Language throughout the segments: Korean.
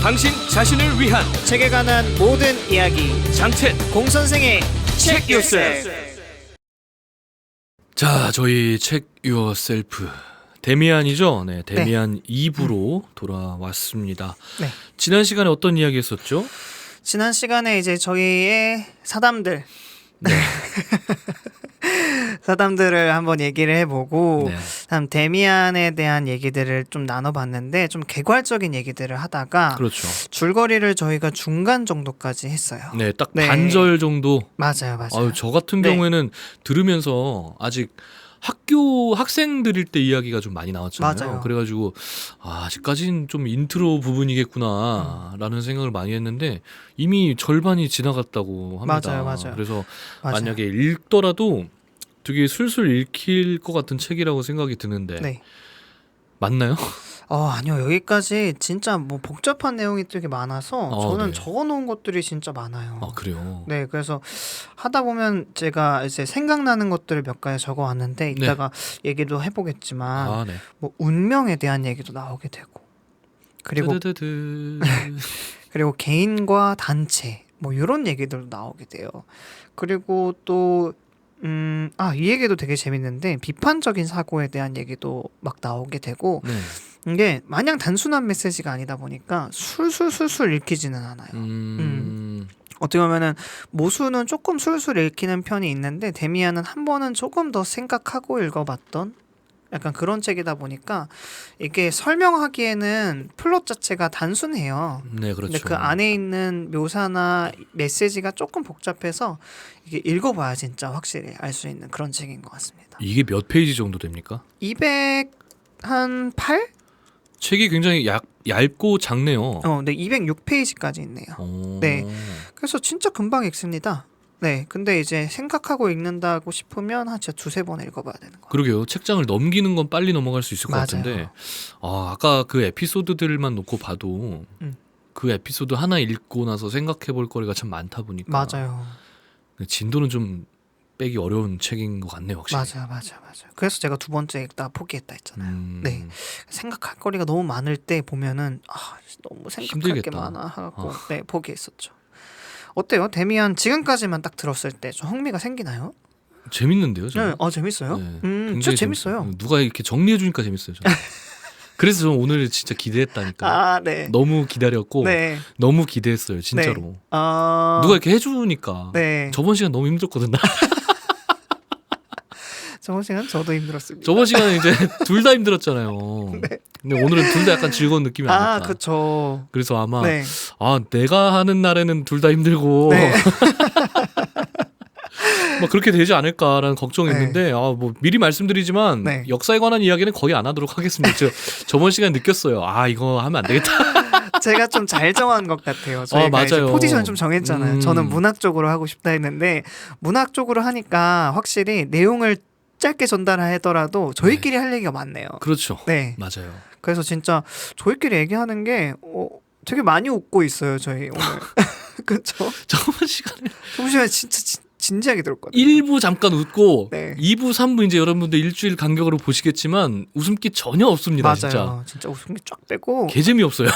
당신 자신을 위한 책에 관한 모든 이야기 장첸 공선생의 책 요셀프. 자, 저희 책 요셀프 데미안이죠. 네, 데미안 2부로 돌아왔습니다. 네. 지난 시간에 어떤 이야기 했었죠? 지난 시간에 이제 저희의 사담들 네. 사담들을 한번 얘기를 해보고 네. 다음 데미안에 대한 얘기들을 좀 나눠봤는데 좀 개괄적인 얘기들을 하다가 그렇죠. 줄거리를 저희가 중간 정도까지 했어요. 네, 딱 네. 반절 정도. 맞아요. 아유, 저 같은 네. 경우에는 들으면서 아직 학교 학생들일 때 이야기가 좀 많이 나왔잖아요. 맞아요. 그래가지고 아직까지는 좀 인트로 부분이겠구나라는 생각을 많이 했는데 이미 절반이 지나갔다고 합니다. 맞아요. 그래서 맞아요. 만약에 읽더라도 되게 술술 읽힐 것 같은 책이라고 생각이 드는데 네. 맞나요? 아니요. 여기까지 진짜 뭐 복잡한 내용이 되게 많아서 저는 네. 적어놓은 것들이 진짜 많아요. 아, 그래요? 네, 그래서 하다 보면 제가 이제 생각나는 것들을 몇 가지 적어왔는데 이따가 얘기도 해보겠지만 아, 네. 뭐 운명에 대한 얘기도 나오게 되고 그리고 드드드드. 그리고 개인과 단체 뭐 이런 얘기들도 나오게 돼요. 그리고 또 이 얘기도 되게 재밌는데 비판적인 사고에 대한 얘기도 막 나오게 되고 네. 이게 마냥 단순한 메시지가 아니다 보니까 술술술술 읽히지는 않아요. 어떻게 보면은 모수는 조금 술술 읽히는 편이 있는데 데미안은 한 번은 조금 더 생각하고 읽어봤던 약간 그런 책이다 보니까 이게 설명하기에는 플롯 자체가 단순해요. 네, 그렇죠. 근데 그 안에 있는 묘사나 메시지가 조금 복잡해서 이게 읽어봐야 진짜 확실히 알 수 있는 그런 책인 것 같습니다. 이게 몇 페이지 정도 됩니까? 208? 책이 굉장히 얇고 작네요. 네, 206페이지까지 있네요. 오. 네. 그래서 진짜 금방 읽습니다. 네, 근데 이제 생각하고 읽는다고 싶으면 한 진짜 두세 번 읽어봐야 되는 거예요. 그러게요. 책장을 넘기는 건 빨리 넘어갈 수 있을 것 맞아요. 같은데 아까 그 에피소드들만 놓고 봐도 그 에피소드 하나 읽고 나서 생각해 볼 거리가 참 많다 보니까 맞아요. 진도는 좀 빼기 어려운 책인 것 같네요. 확실히. 맞아요. 그래서 제가 두 번째 읽다 포기했다 했잖아요. 네, 생각할 거리가 너무 많을 때 보면은 너무 생각할 힘들겠다. 게 많아 하고 네 포기했었죠. 어때요? 데미안 지금까지만 딱 들었을 때 좀 흥미가 생기나요? 재밌는데요, 저는. 네, 재밌어요? 네, 진짜 굉장히 재밌어요. 누가 이렇게 정리해 주니까 재밌어요, 저는. 그래서 저는 오늘 진짜 기대했다니까. 네. 너무 기다렸고 네. 너무 기대했어요, 진짜로. 네. 누가 이렇게 해주니까. 네. 저번 시간 너무 힘들었거든. 저번 시간 저도 힘들었습니다. 저번 시간에 이제 둘 다 힘들었잖아요. 네. 근데 오늘은 둘 다 약간 즐거운 느낌이 아닐까. 그쵸. 그래서 아마 네. 내가 하는 날에는 둘 다 힘들고 네. 뭐 그렇게 되지 않을까라는 걱정했는데 뭐 미리 말씀드리지만 네. 역사에 관한 이야기는 거의 안 하도록 하겠습니다. 저번 시간에 느꼈어요. 이거 하면 안 되겠다. 제가 좀 잘 정한 것 같아요. 저희가 이제 맞아요. 포지션 좀 정했잖아요. 저는 문학 쪽으로 하고 싶다 했는데 문학 쪽으로 하니까 확실히 내용을 짧게 전달하더라도 저희끼리 할 얘기가 많네요. 그렇죠. 네. 맞아요. 그래서 진짜 저희끼리 얘기하는 게 되게 많이 웃고 있어요. 저희 오늘. 그렇죠? 저번 시간에 진짜 진지하게 들었거든요. 1부 잠깐 웃고 네. 2부, 3부 이제 여러분들 일주일 간격으로 보시겠지만 웃음기 전혀 없습니다. 맞아요. 진짜 웃음기 쫙 빼고 개재미 없어요.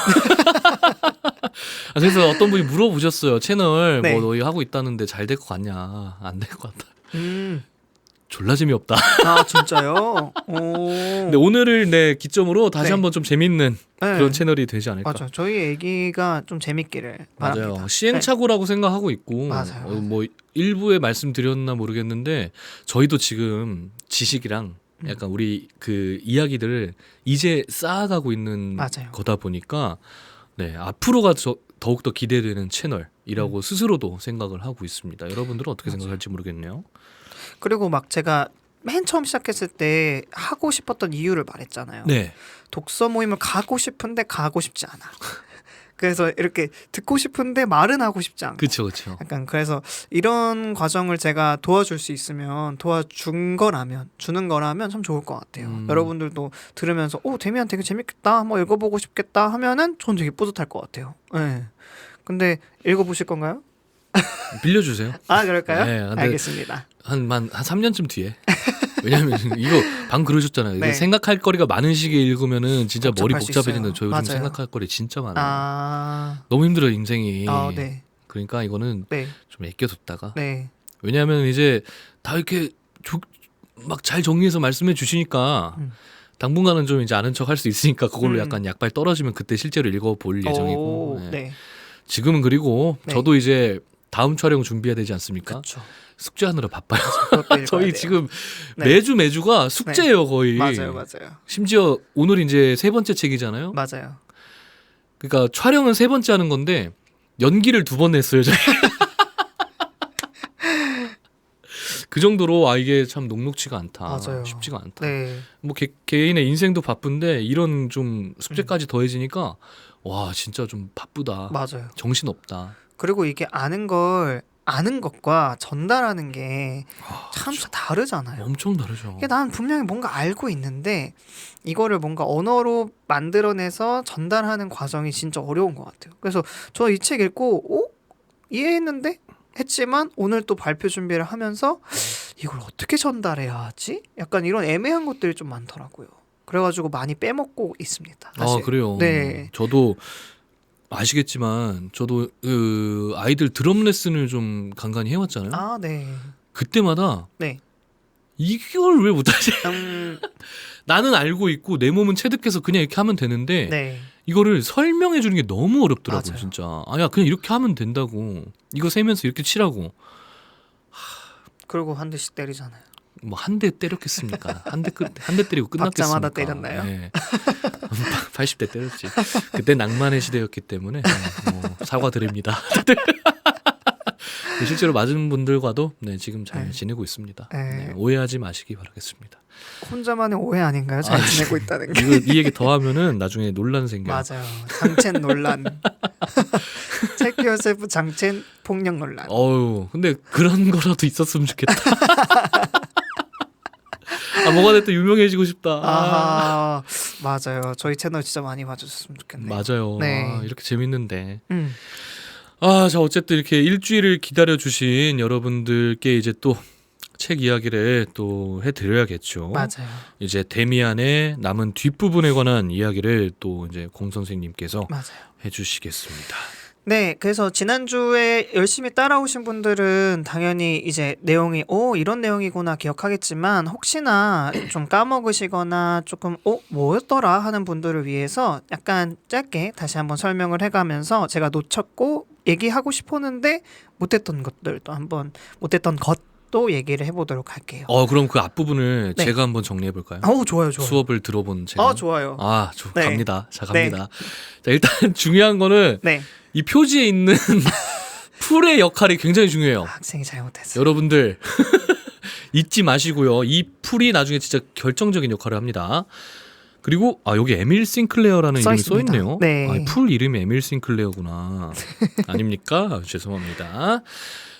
그래서 어떤 분이 물어보셨어요. 채널 네. 뭐 너희 하고 있다는데 잘 될 것 같냐? 안 될 것 같다. 졸라 재미없다. 진짜요? 근데 오늘을 기점으로 다시 한번 좀 재밌는 그런 채널이 되지 않을까. 맞아요. 저희 얘기가 좀 재밌기를 바랍니다. 맞아요. 시행착오라고 생각하고 있고 맞아요. 뭐 일부에 말씀드렸나 모르겠는데 저희도 지금 지식이랑 약간 우리 그 이야기들을 이제 쌓아가고 있는 맞아요. 거다 보니까 앞으로가 더욱더 기대되는 채널이라고 스스로도 생각을 하고 있습니다. 여러분들은 어떻게 생각할지 모르겠네요. 그리고 막 제가 맨 처음 시작했을 때 하고 싶었던 이유를 말했잖아요. 네. 독서 모임을 가고 싶은데 가고 싶지 않아. 그래서 이렇게 듣고 싶은데 말은 하고 싶지 않고. 그렇죠. 약간 그래서 이런 과정을 제가 도와줄 수 있으면 주는 거라면 참 좋을 것 같아요. 여러분들도 들으면서 데미안 되게 재밌겠다, 한번 읽어보고 싶겠다 하면은 전 되게 뿌듯할 것 같아요. 네. 근데 읽어보실 건가요? 빌려주세요. 그럴까요? 네, 근데 알겠습니다. 한 3년쯤 뒤에 왜냐면 이거 방금 그러셨잖아요. 이거 네. 생각할 거리가 많은 시기에 읽으면은 진짜 머리 복잡할 수 복잡해지는 있어요. 저 요즘 맞아요. 생각할 거리 진짜 많아요. 아, 너무 힘들어요 인생이. 네, 그러니까 이거는 네, 좀 아껴뒀다가 네, 왜냐하면 이제 다 이렇게 막 잘 정리해서 말씀해 주시니까 음. 당분간은 좀 이제 아는 척 할 수 있으니까 그걸로 음. 약간 약발 떨어지면 그때 실제로 읽어볼 예정이고. 오, 네. 네, 지금은 그리고 네. 저도 이제 다음 촬영 준비해야 되지 않습니까? 그렇죠. 숙제하느라 바빠요. 그것도 읽어야 저희 돼요. 지금 네. 매주가 숙제예요 거의. 맞아요. 심지어 오늘 이제 세 번째 책이잖아요. 맞아요. 그러니까 촬영은 세 번째 하는 건데 연기를 두 번 했어요. 저희. 그 정도로 이게 참 녹록치가 않다. 맞아요. 쉽지가 않다. 네, 뭐 개인의 인생도 바쁜데 이런 좀 숙제까지 더해지니까 와 진짜 좀 바쁘다. 맞아요. 정신 없다. 그리고 이게 아는 것과 전달하는 게 참 다르잖아요. 엄청 다르죠. 이게 난 분명히 뭔가 알고 있는데 이거를 뭔가 언어로 만들어내서 전달하는 과정이 진짜 어려운 것 같아요. 그래서 저 이 책 읽고 이해했는데 했지만 오늘 또 발표 준비를 하면서 이걸 어떻게 전달해야 하지? 약간 이런 애매한 것들이 좀 많더라고요. 그래가지고 많이 빼먹고 있습니다. 사실. 그래요. 네. 저도 아시겠지만 저도 그 아이들 드럼 레슨을 좀 간간히 해왔잖아요. 아, 네. 그때마다 네. 이걸 왜 못하지? 음, 나는 알고 있고 내 몸은 체득해서 그냥 이렇게 하면 되는데 네. 이거를 설명해 주는 게 너무 어렵더라고요. 맞아요. 진짜. 아니야 그냥 이렇게 하면 된다고. 이거 세면서 이렇게 치라고. 그리고 한 대씩 때리잖아요. 뭐 한 대 때렸겠습니까? 한 대 때리고 끝났겠습니까? 박자마다 때렸나요? 네. 80대 때렸지. 그때 낭만의 시대였기 때문에 사과드립니다. 실제로 맞은 분들과도 지금 잘 네. 지내고 있습니다. 네. 네, 오해하지 마시기 바라겠습니다. 혼자만의 오해 아닌가요? 잘 지내고 있다는 게. 이 얘기 더 하면은 나중에 논란 생겨요. 맞아요. 장첸 논란. 체크 요세프 장첸 폭력 논란. 근데 그런 거라도 있었으면 좋겠다. 뭐가 됐든 유명해지고 싶다. 아하, 맞아요. 저희 채널 진짜 많이 봐주셨으면 좋겠네요. 맞아요. 네. 이렇게 재밌는데. 음, 자, 어쨌든 이렇게 일주일을 기다려주신 여러분들께 이제 또 책 이야기를 또 해드려야겠죠. 맞아요. 이제 데미안의 남은 뒷부분에 관한 이야기를 또 이제 공 선생님께서 맞아요. 해주시겠습니다. 네, 그래서 지난주에 열심히 따라오신 분들은 당연히 이제 내용이 이런 내용이구나 기억하겠지만 혹시나 좀 까먹으시거나 조금 뭐였더라 하는 분들을 위해서 약간 짧게 다시 한번 설명을 해가면서 제가 놓쳤고 얘기하고 싶었는데 못했던 것도 얘기를 해보도록 할게요. 그럼 그 앞부분을 네. 제가 한번 정리해볼까요? 좋아요. 수업을 들어본 제가. 좋아요. 네. 갑니다. 자, 갑니다. 자, 일단 중요한 거는 네, 이 표지에 있는 풀의 역할이 굉장히 중요해요. 학생이 잘못했어요. 여러분들 잊지 마시고요. 이 풀이 나중에 진짜 결정적인 역할을 합니다. 그리고 여기 에밀 싱클레어라는 이름이 써 있습니다. 있네요. 네. 풀 이름이 에밀 싱클레어구나. 아닙니까? 죄송합니다.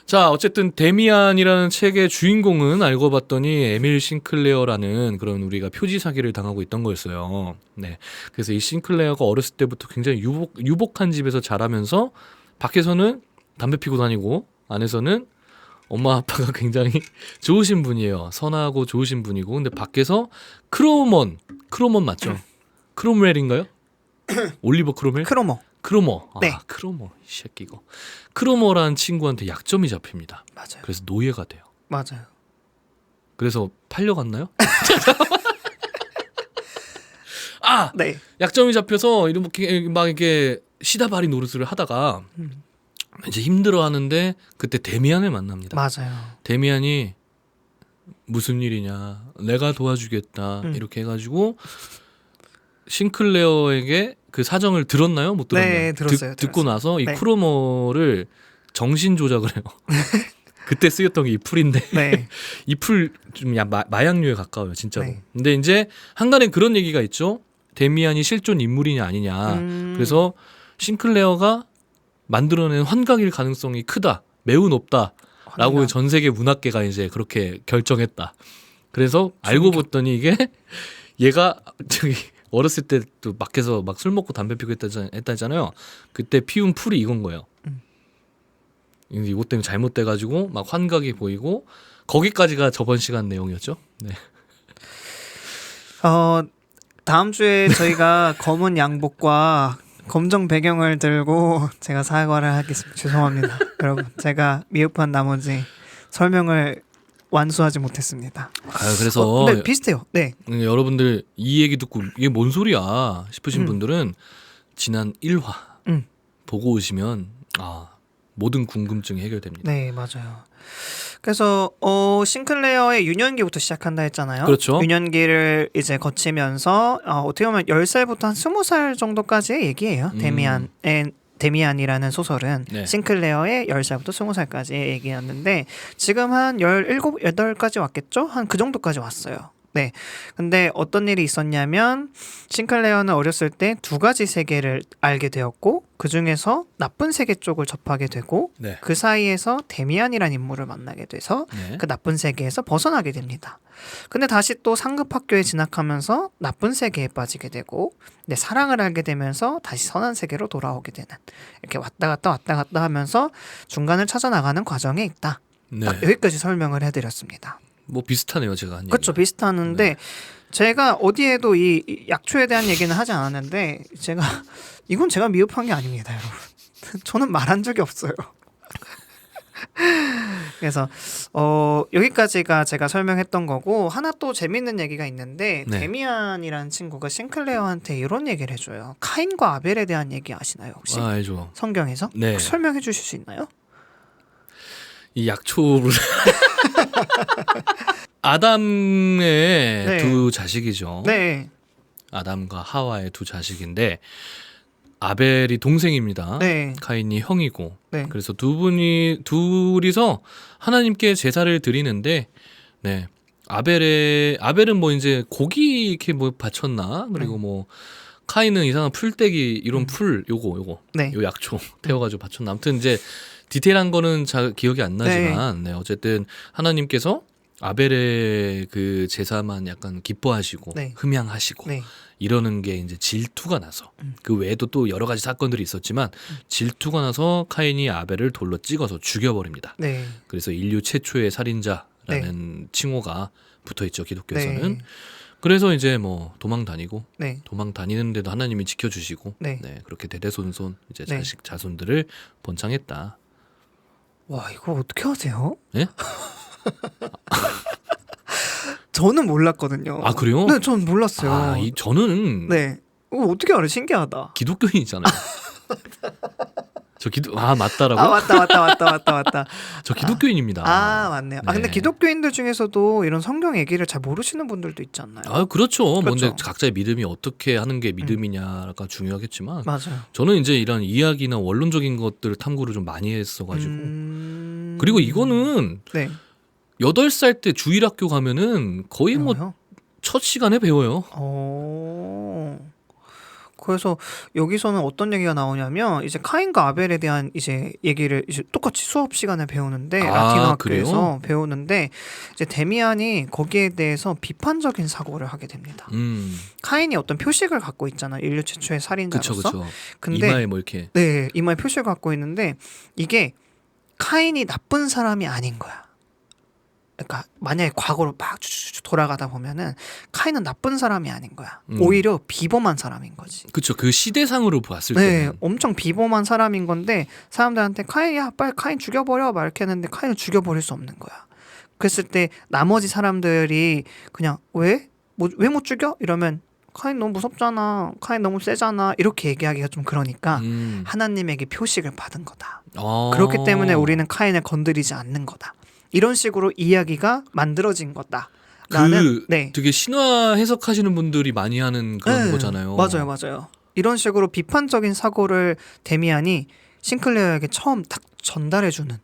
자, 어쨌든 데미안이라는 책의 주인공은 알고 봤더니 에밀 싱클레어라는 그런 우리가 표지 사기를 당하고 있던 거였어요. 네. 그래서 이 싱클레어가 어렸을 때부터 굉장히 유복한 집에서 자라면서 밖에서는 담배 피고 다니고 안에서는 엄마 아빠가 굉장히 좋으신 분이에요. 선하고 좋으신 분이고 근데 밖에서 크로먼 맞죠? 크롬웰인가요? 올리버 크로멜? 크로머. 네. 크로머. 이 새끼 이거. 크로머라는 친구한테 약점이 잡힙니다. 맞아요. 그래서 노예가 돼요. 맞아요. 그래서 팔려갔나요? 네. 약점이 잡혀서 이렇게 막 이렇게 시다바리 노릇을 하다가 이제 힘들어하는데 그때 데미안을 만납니다. 맞아요. 데미안이 무슨 일이냐, 내가 도와주겠다 이렇게 해가지고 싱클레어에게 그 사정을 들었나요? 못 들었나요? 네, 들었어요. 듣고 나서 이 네. 크로머를 정신 조작을 해요. 그때 쓰였던 게 이 풀인데 네. 이 풀 좀 마약류에 가까워요, 진짜로. 네. 근데 이제 한간에 그런 얘기가 있죠. 데미안이 실존 인물이냐 아니냐. 그래서 싱클레어가 만들어낸 환각일 가능성이 크다, 매우 높다라고 환각. 전 세계 문학계가 이제 그렇게 결정했다. 그래서 알고 봤더니 이게 얘가 저기 어렸을 때 또 밖에서 막 술 먹고 담배 피고 했다잖아요. 그때 피운 풀이 이건 거예요. 이것 때문에 잘못돼가지고 막 환각이 보이고 거기까지가 저번 시간 내용이었죠. 네. 다음 주에 저희가 검은 양복과 검정 배경을 들고 제가 사과를 하겠습니다. 죄송합니다. 여러분, 제가 미흡한 나머지 설명을 완수하지 못했습니다. 그래서 네, 비슷해요. 네. 여러분들 이 얘기 듣고 이게 뭔 소리야 싶으신 음. 분들은 지난 1화 음. 보고 오시면 모든 궁금증이 해결됩니다. 네, 맞아요. 그래서 싱클레어의 유년기부터 시작한다 했잖아요. 그렇죠. 유년기를 이제 거치면서 어떻게 보면 10살부터 한 20살 정도까지의 얘기예요. 데미안이라는 소설은 네. 싱클레어의 10살부터 20살까지의 얘기였는데 지금 한 17, 8까지 왔겠죠? 한 그 정도까지 왔어요. 네. 근데 어떤 일이 있었냐면 싱클레어는 어렸을 때 두 가지 세계를 알게 되었고 그 중에서 나쁜 세계 쪽을 접하게 되고 네. 그 사이에서 데미안이라는 인물을 만나게 돼서 네. 그 나쁜 세계에서 벗어나게 됩니다. 근데 다시 또 상급 학교에 진학하면서 나쁜 세계에 빠지게 되고 사랑을 알게 되면서 다시 선한 세계로 돌아오게 되는 이렇게 왔다 갔다 하면서 중간을 찾아 나가는 과정에 있다. 네. 딱 여기까지 설명을 해드렸습니다. 뭐 비슷하네요, 제가 한 얘기. 그렇죠, 비슷하는데 네. 제가 어디에도 이 약초에 대한 얘기는 하지 않았는데 이건 제가 미흡한 게 아닙니다, 여러분. 저는 말한 적이 없어요. 그래서 여기까지가 제가 설명했던 거고 하나 또 재밌는 얘기가 있는데 네. 데미안이라는 친구가 싱클레어한테 이런 얘기를 해줘요. 카인과 아벨에 대한 얘기 아시나요 혹시? 알죠. 성경에서? 네. 혹시 설명해 주실 수 있나요? 이 약초를 아담의 네. 두 자식이죠. 네, 아담과 하와의 두 자식인데 아벨이 동생입니다. 네, 카인이 형이고. 네. 그래서 둘이서 하나님께 제사를 드리는데 네. 아벨은 뭐 이제 고기 이렇게 뭐 바쳤나? 그리고 네. 뭐 카인은 이상한 풀떼기 이런 풀 요거 네. 요 약초 태워가지고 바쳤나? 아무튼 이제 디테일한 거는 잘 기억이 안 나지만 네, 어쨌든 하나님께서 아벨의 그 제사만 약간 기뻐하시고 네. 흠양하시고 네. 이러는 게 이제 질투가 나서 그 외에도 또 여러 가지 사건들이 있었지만 질투가 나서 카인이 아벨을 돌로 찍어서 죽여버립니다. 네. 그래서 인류 최초의 살인자라는 칭호가 붙어 있죠, 기독교에서는. 그래서 이제 뭐 도망 다니는데도 하나님이 지켜주시고 네. 네, 그렇게 대대손손 이제 네. 자식 자손들을 번창했다. 와, 이거 어떻게 하세요? 예? 저는 몰랐거든요. 아, 그래요? 네, 전 몰랐어요. 저는 네. 어떻게 알아? 신기하다. 기독교인이잖아요. 맞다라고? 맞다. 저 기독교인입니다. 맞네요. 네. 근데 기독교인들 중에서도 이런 성경 얘기를 잘 모르시는 분들도 있지 않나요? 그렇죠. 그렇죠. 근데 각자의 믿음이 어떻게 하는 게 믿음이냐가 중요하겠지만 맞아요. 저는 이제 이런 이야기나 원론적인 것들을 탐구를 좀 많이 했어가지고 그리고 이거는 네. 8살 때 주일학교 가면은 거의 뭐 배워요? 첫 시간에 배워요. 그래서 여기서는 어떤 얘기가 나오냐면 이제 카인과 아벨에 대한 이제 얘기를 이제 똑같이 수업 시간에 배우는데 라틴어 학교에서 그래요? 배우는데 이제 데미안이 거기에 대해서 비판적인 사고를 하게 됩니다. 카인이 어떤 표식을 갖고 있잖아. 인류 최초의 살인자로서. 그쵸. 근데 이마에 뭐 이렇게 네, 이마에 표시를 갖고 있는데 이게 카인이 나쁜 사람이 아닌 거야. 그러니까 만약에 과거로 막 쭉 돌아가다 보면은 카인은 나쁜 사람이 아닌 거야. 오히려 비범한 사람인 거지. 그쵸. 그 시대상으로 봤을 네, 때는 엄청 비범한 사람인 건데 사람들한테 카인이야 빨리 카인 죽여버려 막 이렇게 했는데 카인을 죽여버릴 수 없는 거야. 그랬을 때 나머지 사람들이 그냥 왜 못 죽여? 이러면 카인 너무 무섭잖아. 카인 너무 세잖아. 이렇게 얘기하기가 좀 그러니까 하나님에게 표식을 받은 거다. 그렇기 때문에 우리는 카인을 건드리지 않는 거다. 이런 식으로 이야기가 만들어진 거다. 라는 되게 신화 해석하시는 분들이 많이 하는 그런 거잖아요. 맞아요. 이런 식으로 비판적인 사고를 데미안이 싱클레어에게 처음 딱 전달해주는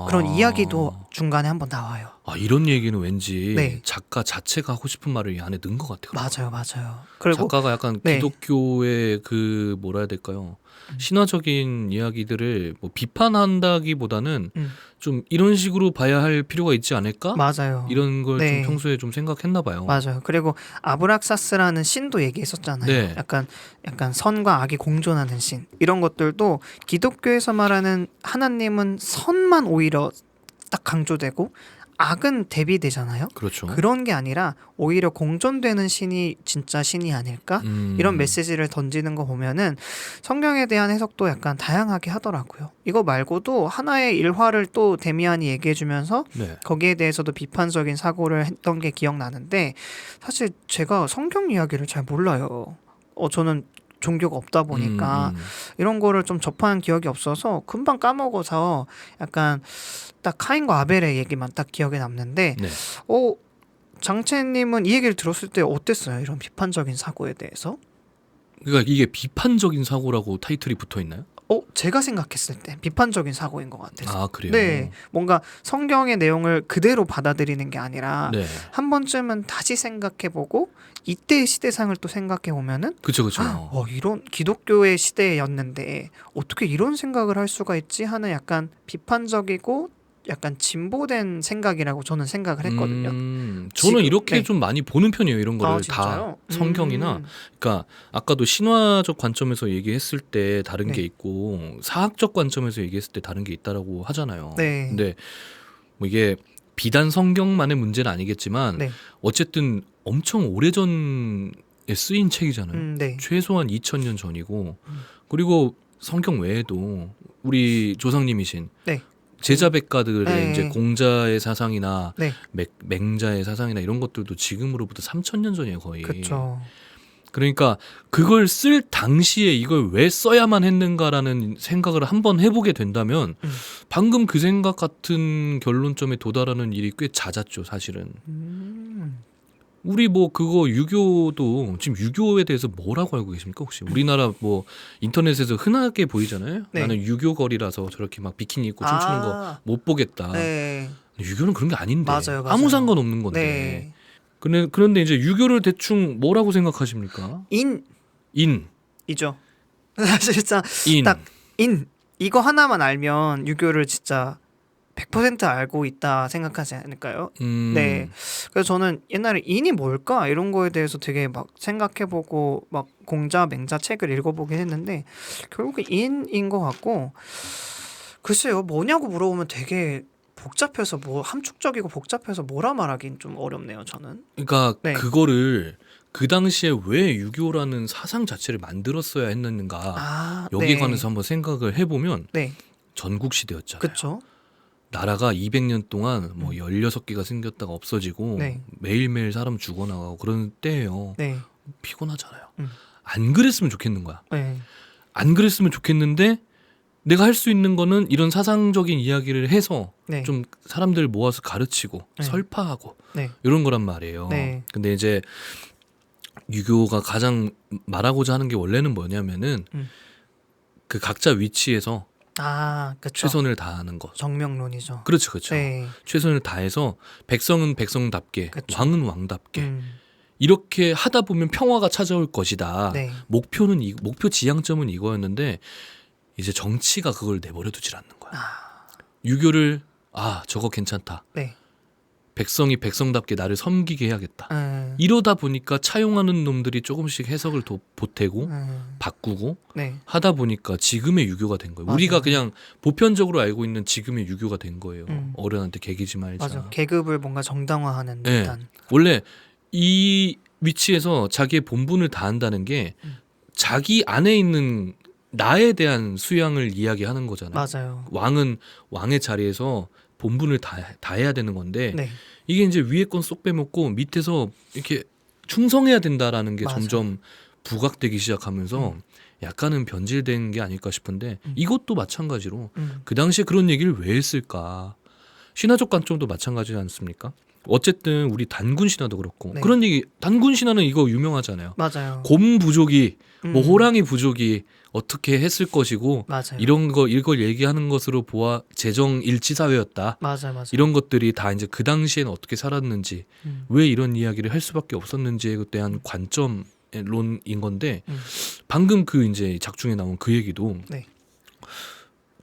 그런 이야기도 중간에 한번 나와요. 이런 얘기는 왠지 네. 작가 자체가 하고 싶은 말을 이 안에 넣은 것 같아요. 맞아요. 그리고 작가가 약간 기독교의 그 뭐라 해야 될까요? 신화적인 이야기들을 뭐 비판한다기보다는 좀 이런 식으로 봐야 할 필요가 있지 않을까? 맞아요. 이런 걸 좀 평소에 좀 생각했나 봐요. 맞아요. 그리고 아브락사스라는 신도 얘기했었잖아요. 네. 약간 선과 악이 공존하는 신. 이런 것들도 기독교에서 말하는 하나님은 선만 오히려 딱 강조되고 악은 대비되잖아요. 그렇죠. 그런 게 아니라 오히려 공존되는 신이 진짜 신이 아닐까? 이런 메시지를 던지는 거 보면은 성경에 대한 해석도 약간 다양하게 하더라고요. 이거 말고도 하나의 일화를 또 데미안이 얘기해주면서 네. 거기에 대해서도 비판적인 사고를 했던 게 기억나는데 사실 제가 성경 이야기를 잘 몰라요. 저는 종교가 없다 보니까 이런 거를 좀 접한 기억이 없어서 금방 까먹어서 약간 딱 카인과 아벨의 얘기만 딱 기억에 남는데 네. 장채님은 이 얘기를 들었을 때 어땠어요? 이런 비판적인 사고에 대해서? 그러니까 이게 비판적인 사고라고 타이틀이 붙어 있나요? 제가 생각했을 때 비판적인 사고인 것 같아서. 아, 그래요? 네, 뭔가 성경의 내용을 그대로 받아들이는 게 아니라 네. 한 번쯤은 다시 생각해보고 이때의 시대상을 또 생각해보면은 그렇죠. 이런 기독교의 시대였는데 어떻게 이런 생각을 할 수가 있지 하는 약간 비판적이고 약간 진보된 생각이라고 저는 생각을 했거든요. 저는 지금, 이렇게 네. 좀 많이 보는 편이에요. 이런 거를 다 진짜요? 성경이나 그러니까 아까도 신화적 관점에서 얘기했을 때 다른 네. 게 있고 사학적 관점에서 얘기했을 때 다른 게 있다라고 하잖아요. 네. 근데 뭐 이게 비단 성경만의 문제는 아니겠지만 네. 어쨌든 엄청 오래전에 쓰인 책이잖아요. 네. 최소한 2000년 전이고 그리고 성경 외에도 우리 조상님이신 네. 제자백가들의 네. 이제 공자의 사상이나 네. 맹자의 사상이나 이런 것들도 지금으로부터 3000년 전이에요, 거의. 그렇죠. 그러니까 그걸 쓸 당시에 이걸 왜 써야만 했는가라는 생각을 한번 해보게 된다면 방금 그 생각 같은 결론점에 도달하는 일이 꽤 잦았죠, 사실은. 우리 뭐 그거 유교도 지금 유교에 대해서 뭐라고 알고 계십니까 혹시? 우리나라 뭐 인터넷에서 흔하게 보이잖아요. 네. 나는 유교 거리라서 저렇게 막 비키니 입고 춤추는 거 못 보겠다. 네. 유교는 그런 게 아닌데 맞아요. 아무 상관없는 건데. 네. 그런데 이제 유교를 대충 뭐라고 생각하십니까? 인이죠. 사실상 인. 딱 이거 하나만 알면 유교를 진짜 100% 알고 있다 생각하지 않을까요? 네. 그래서 저는 옛날에 인이 뭘까 이런 거에 대해서 되게 막 생각해보고 막 공자 맹자 책을 읽어보긴 했는데 결국에 인인 것 같고 글쎄요 뭐냐고 물어보면 되게 복잡해서 뭐 함축적이고 복잡해서 뭐라 말하긴 좀 어렵네요 저는. 그러니까 네. 그거를 그 당시에 왜 유교라는 사상 자체를 만들었어야 했는가 여기에 네. 관해서 한번 생각을 해보면 네. 전국 시대였잖아요. 그렇죠. 나라가 200년 동안 뭐 16개가 생겼다가 없어지고 네. 매일매일 사람 죽어나가고 그런 때예요. 네. 피곤하잖아요. 음. 안 그랬으면 좋겠는 거야. 네. 안 그랬으면 좋겠는데 내가 할 수 있는 거는 이런 사상적인 이야기를 해서 네. 좀 사람들 모아서 가르치고 네. 설파하고 네. 이런 거란 말이에요. 네. 근데 이제 유교가 가장 말하고자 하는 게 원래는 뭐냐면은 그 각자 위치에서 그렇죠. 최선을 다하는 것. 정명론이죠. 그렇죠, 그렇죠. 네. 최선을 다해서 백성은 백성답게, 그쵸. 왕은 왕답게 이렇게 하다 보면 평화가 찾아올 것이다. 네. 목표 지향점은 이거였는데 이제 정치가 그걸 내버려 두질 않는 거야. 유교를 저거 괜찮다. 네. 백성이 백성답게 나를 섬기게 해야겠다. 이러다 보니까 차용하는 놈들이 조금씩 해석을 보태고 바꾸고 네. 하다 보니까 지금의 유교가 된 거예요. 맞아요. 우리가 그냥 보편적으로 알고 있는 지금의 유교가 된 거예요. 음. 어른한테 개기지 말자. 맞아. 계급을 뭔가 정당화하는 네. 듯한. 원래 이 위치에서 자기의 본분을 다한다는 게 자기 안에 있는 나에 대한 수양을 이야기하는 거잖아요. 맞아요. 왕은 왕의 자리에서 본분을 다해야 되는 건데 네. 이게 이제 위에 건 쏙 빼먹고 밑에서 이렇게 충성해야 된다라는 게 맞아요. 점점 부각되기 시작하면서 약간은 변질된 게 아닐까 싶은데 이것도 마찬가지로 그 당시에 그런 얘기를 왜 했을까? 신화적 관점도 마찬가지지 않습니까? 어쨌든 우리 단군 신화도 그렇고 네. 그런 얘기 단군 신화는 이거 유명하잖아요. 맞아요. 곰 부족이 뭐 호랑이 부족이 어떻게 했을 것이고 맞아요. 이걸 얘기하는 것으로 보아 재정 일치 사회였다. 맞아요. 이런 것들이 다 이제 그 당시에는 어떻게 살았는지 왜 이런 이야기를 할 수밖에 없었는지에 대한 관점론인 건데 방금 그 이제 작중에 나온 그 얘기도 네.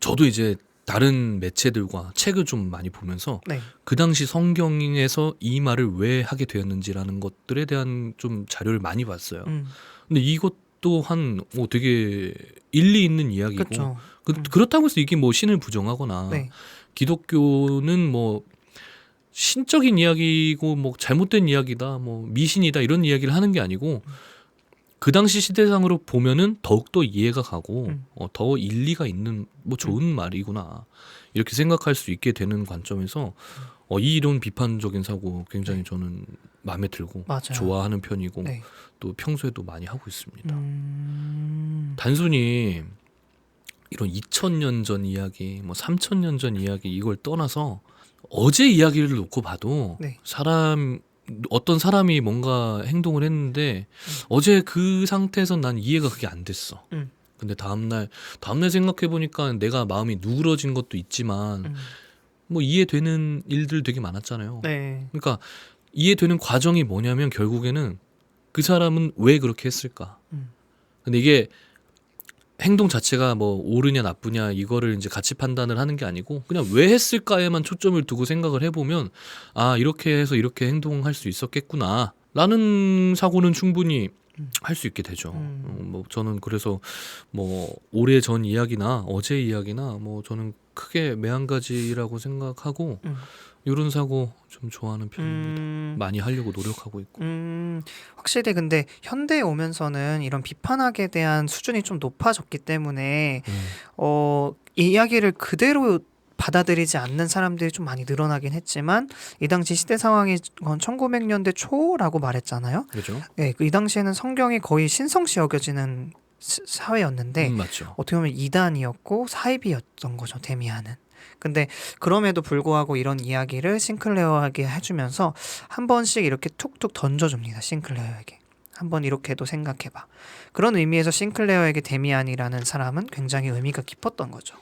저도 이제 다른 매체들과 책을 좀 많이 보면서 네. 그 당시 성경에서 이 말을 왜 하게 되었는지라는 것들에 대한 좀 자료를 많이 봤어요. 근데 이것 또한 되게 일리 있는 이야기고 그렇죠. 그렇다고 해서 이게 뭐 신을 부정하거나 네. 기독교는 뭐 신적인 이야기고 뭐 잘못된 이야기다, 뭐 미신이다 이런 이야기를 하는 게 아니고 그 당시 시대상으로 보면은 더욱더 이해가 가고 더 일리가 있는 뭐 좋은 말이구나 이렇게 생각할 수 있게 되는 관점에서 이 이론 비판적인 사고 굉장히 저는 마음에 들고 맞아요. 좋아하는 편이고 네. 또 평소에도 많이 하고 있습니다. 단순히 이런 2000년 전 이야기, 뭐 3000년 전 이야기 이걸 떠나서 어제 이야기를 놓고 봐도 네. 어떤 사람이 뭔가 행동을 했는데 어제 그 상태에선 난 이해가 그게 안 됐어. 근데 다음날 생각해 보니까 내가 마음이 누그러진 것도 있지만 뭐 이해되는 일들 되게 많았잖아요. 네. 그러니까 이해되는 과정이 뭐냐면 결국에는 그 사람은 왜 그렇게 했을까? 근데 이게 행동 자체가 뭐 옳으냐 나쁘냐 이거를 이제 같이 판단을 하는 게 아니고 그냥 왜 했을까에만 초점을 두고 생각을 해보면 아 이렇게 해서 이렇게 행동할 수 있었겠구나 라는 사고는 충분히 할 수 있게 되죠. 뭐 저는 그래서 뭐 오래전 이야기나 어제 이야기나 뭐 저는 크게 매한가지라고 생각하고 이런 사고 좀 좋아하는 편입니다. 많이 하려고 노력하고 있고. 확실히 근데 현대에 오면서는 이런 비판학에 대한 수준이 좀 높아졌기 때문에 이 이야기를 그대로 받아들이지 않는 사람들이 좀 많이 늘어나긴 했지만 이 당시 시대 상황이 1900년대 초라고 말했잖아요. 그렇죠? 네, 이 당시에는 성경이 거의 신성시 여겨지는 사회였는데 맞죠. 어떻게 보면 이단이었고 사이비였던 거죠, 데미안은. 근데 그럼에도 불구하고 이런 이야기를 싱클레어에게 해주면서 한 번씩 이렇게 툭툭 던져줍니다. 싱클레어에게. 한번 이렇게도 생각해봐. 그런 의미에서 싱클레어에게 데미안이라는 사람은 굉장히 의미가 깊었던 거죠.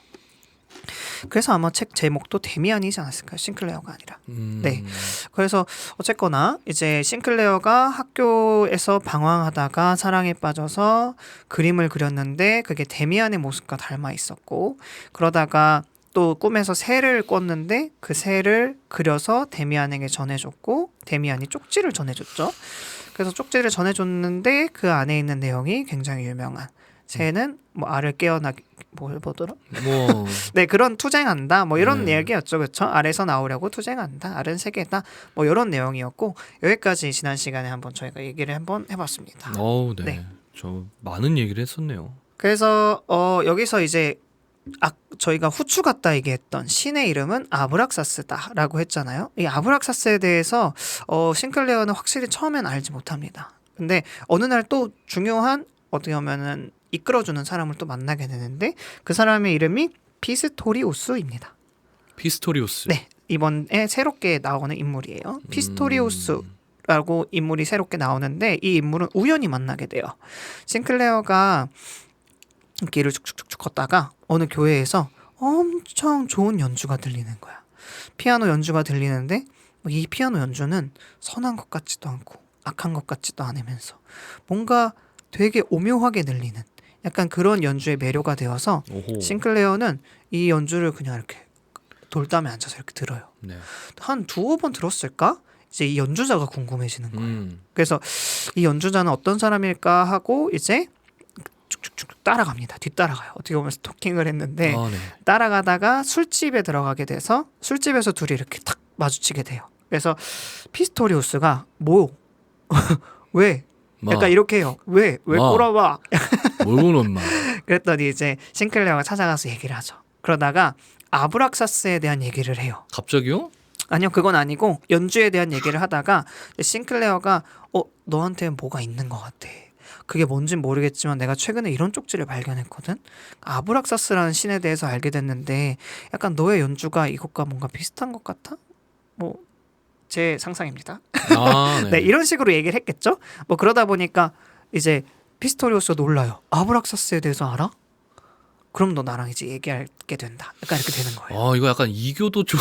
그래서 아마 책 제목도 데미안이지 않았을까요? 싱클레어가 아니라. 네. 그래서 어쨌거나 이제 싱클레어가 학교에서 방황하다가 사랑에 빠져서 그림을 그렸는데 그게 데미안의 모습과 닮아 있었고 그러다가 또 꿈에서 새를 꿨는데 그 새를 그려서 데미안에게 전해줬고 데미안이 쪽지를 전해줬죠. 그래서 쪽지를 전해줬는데 그 안에 있는 내용이 굉장히 유명한 새는 뭐 알을 깨어나기 뭐더라? 뭐 네 그런 투쟁한다 뭐 이런 네. 얘기였죠. 그렇죠? 알에서 나오려고 투쟁한다. 알은 세 개다. 뭐 이런 내용이었고 여기까지 지난 시간에 한번 저희가 얘기를 한번 해봤습니다. 네. 네. 저 많은 얘기를 했었네요. 그래서 여기서 이제 저희가 후추 같다 얘기했던 신의 이름은 아브락사스다라고 했잖아요. 이 아브락사스에 대해서 싱클레어는 확실히 처음엔 알지 못합니다. 근데 어느 날 또 중요한 어떻게 보면은 이끌어주는 사람을 또 만나게 되는데 그 사람의 이름이 피스토리우스입니다. 피스토리우스. 네, 이번에 새롭게 나오는 인물이에요. 피스토리우스라고 인물이 새롭게 나오는데 이 인물은 우연히 만나게 돼요. 싱클레어가 길을 쭉쭉쭉 걷다가 어느 교회에서 엄청 좋은 연주가 들리는 거야. 피아노 연주가 들리는데 이 피아노 연주는 선한 것 같지도 않고 악한 것 같지도 않으면서 뭔가 되게 오묘하게 들리는 약간 그런 연주의 매료가 되어서 오호. 싱클레어는 이 연주를 그냥 이렇게 돌담에 앉아서 이렇게 들어요. 네. 한 두어 번 들었을까? 이제 이 연주자가 궁금해지는 거예요. 그래서 이 연주자는 어떤 사람일까 하고 이제 쭉쭉쭉 따라갑니다. 뒤따라가요. 어떻게 보면 스토킹을 했는데 네. 따라가다가 술집에 들어가게 돼서 술집에서 둘이 이렇게 탁 마주치게 돼요. 그래서 피스토리우스가 뭐? 왜? 약간 이렇게 해요. 왜 꼬라봐? 뭘본 엄마. 그랬더니 이제 싱클레어가 찾아가서 얘기를 하죠. 그러다가 아브락사스에 대한 얘기를 해요. 갑자기요? 아니요, 그건 아니고 연주에 대한 얘기를 하다가 싱클레어가 너한테 뭐가 있는 것 같아. 그게 뭔진 모르겠지만 내가 최근에 이런 쪽지를 발견했거든. 아브락사스라는 신에 대해서 알게 됐는데 약간 너의 연주가 이것과 뭔가 비슷한 것 같아? 뭐 제 상상입니다. 네. 네, 이런 식으로 얘기를 했겠죠. 뭐 그러다 보니까 이제 피스토리우스가 놀라요. 아브락사스에 대해서 알아? 그럼 너 나랑 이제 얘기하게 된다. 약간 이렇게 되는 거예요. 이거 약간 이교도 좀.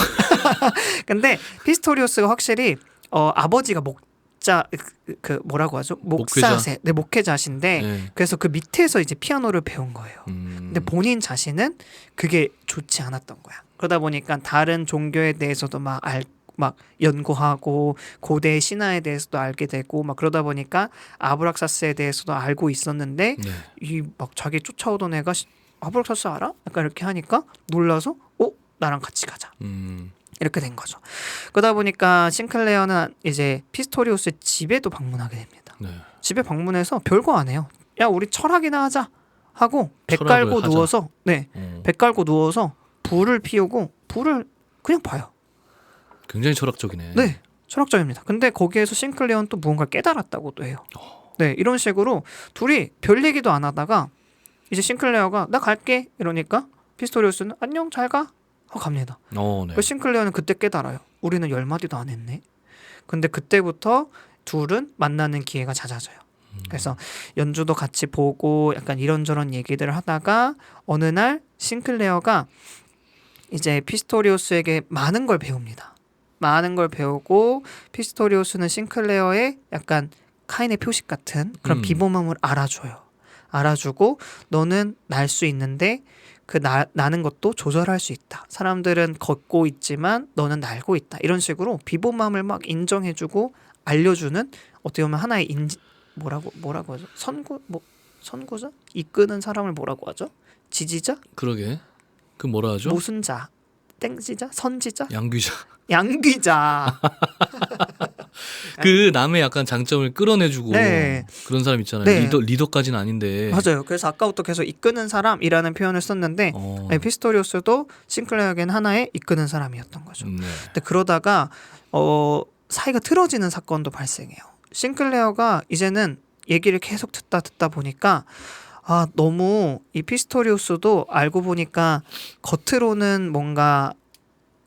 근데 피스토리우스가 확실히 아버지가 그 뭐라고 하죠? 목사세, 네, 목회자신데 네. 그래서 그 밑에서 이제 피아노를 배운 거예요. 근데 본인 자신은 그게 좋지 않았던 거야. 그러다 보니까 다른 종교에 대해서도 막 연구하고 고대 신화에 대해서도 알게 되고 막 그러다 보니까 아브락사스에 대해서도 알고 있었는데 네. 이 막 자기 쫓아오던 애가 아브락사스 알아? 약간 이렇게 하니까 놀라서 나랑 같이 가자. 이렇게 된 거죠. 그러다 보니까 싱클레어는 이제 피스토리우스의 집에도 방문하게 됩니다. 네. 집에 방문해서 별거 안 해요. 야, 우리 철학이나 하자 하고 배 철학을 깔고 하자. 누워서 배 깔고 누워서 불을 피우고 불을 그냥 봐요. 굉장히 철학적이네. 네, 철학적입니다. 근데 거기에서 싱클레어는 또 무언가를 깨달았다고도 해요. 네, 이런 식으로 둘이 별 얘기도 안 하다가 이제 싱클레어가 나 갈게 이러니까 피스토리우스는 안녕 잘 가 하고 갑니다. 네. 그 싱클레어는 그때 깨달아요. 우리는 10마디도 안 했네. 근데 그때부터 둘은 만나는 기회가 잦아져요. 그래서 연주도 같이 보고 약간 이런저런 얘기들을 하다가 어느 날 싱클레어가 이제 피스토리우스에게 많은 걸 배웁니다. 많은 걸 배우고 피스토리우스는 싱클레어의 약간 카인의 표식 같은 그런 비범함을 알아줘요. 알아주고 너는 날 수 있는데 그 나는 것도 조절할 수 있다. 사람들은 걷고 있지만 너는 날고 있다. 이런 식으로 비범함을 막 인정해주고 알려주는 어떻게 보면 하나의 뭐라고 하죠? 선구자? 이끄는 사람을 뭐라고 하죠? 지지자? 그러게. 그 뭐라 하죠? 모순자? 땡지자? 선지자? 양귀자. 양귀자. 그 남의 약간 장점을 끌어내주고 네. 그런 사람 있잖아요. 네. 리더까지는 아닌데. 맞아요. 그래서 아까부터 계속 이끄는 사람이라는 표현을 썼는데 피스토리우스도 싱클레어에게는 하나의 이끄는 사람이었던 거죠. 네. 근데 그러다가 사이가 틀어지는 사건도 발생해요. 싱클레어가 이제는 얘기를 계속 듣다 보니까 너무 이 피스토리우스도 알고 보니까 겉으로는 뭔가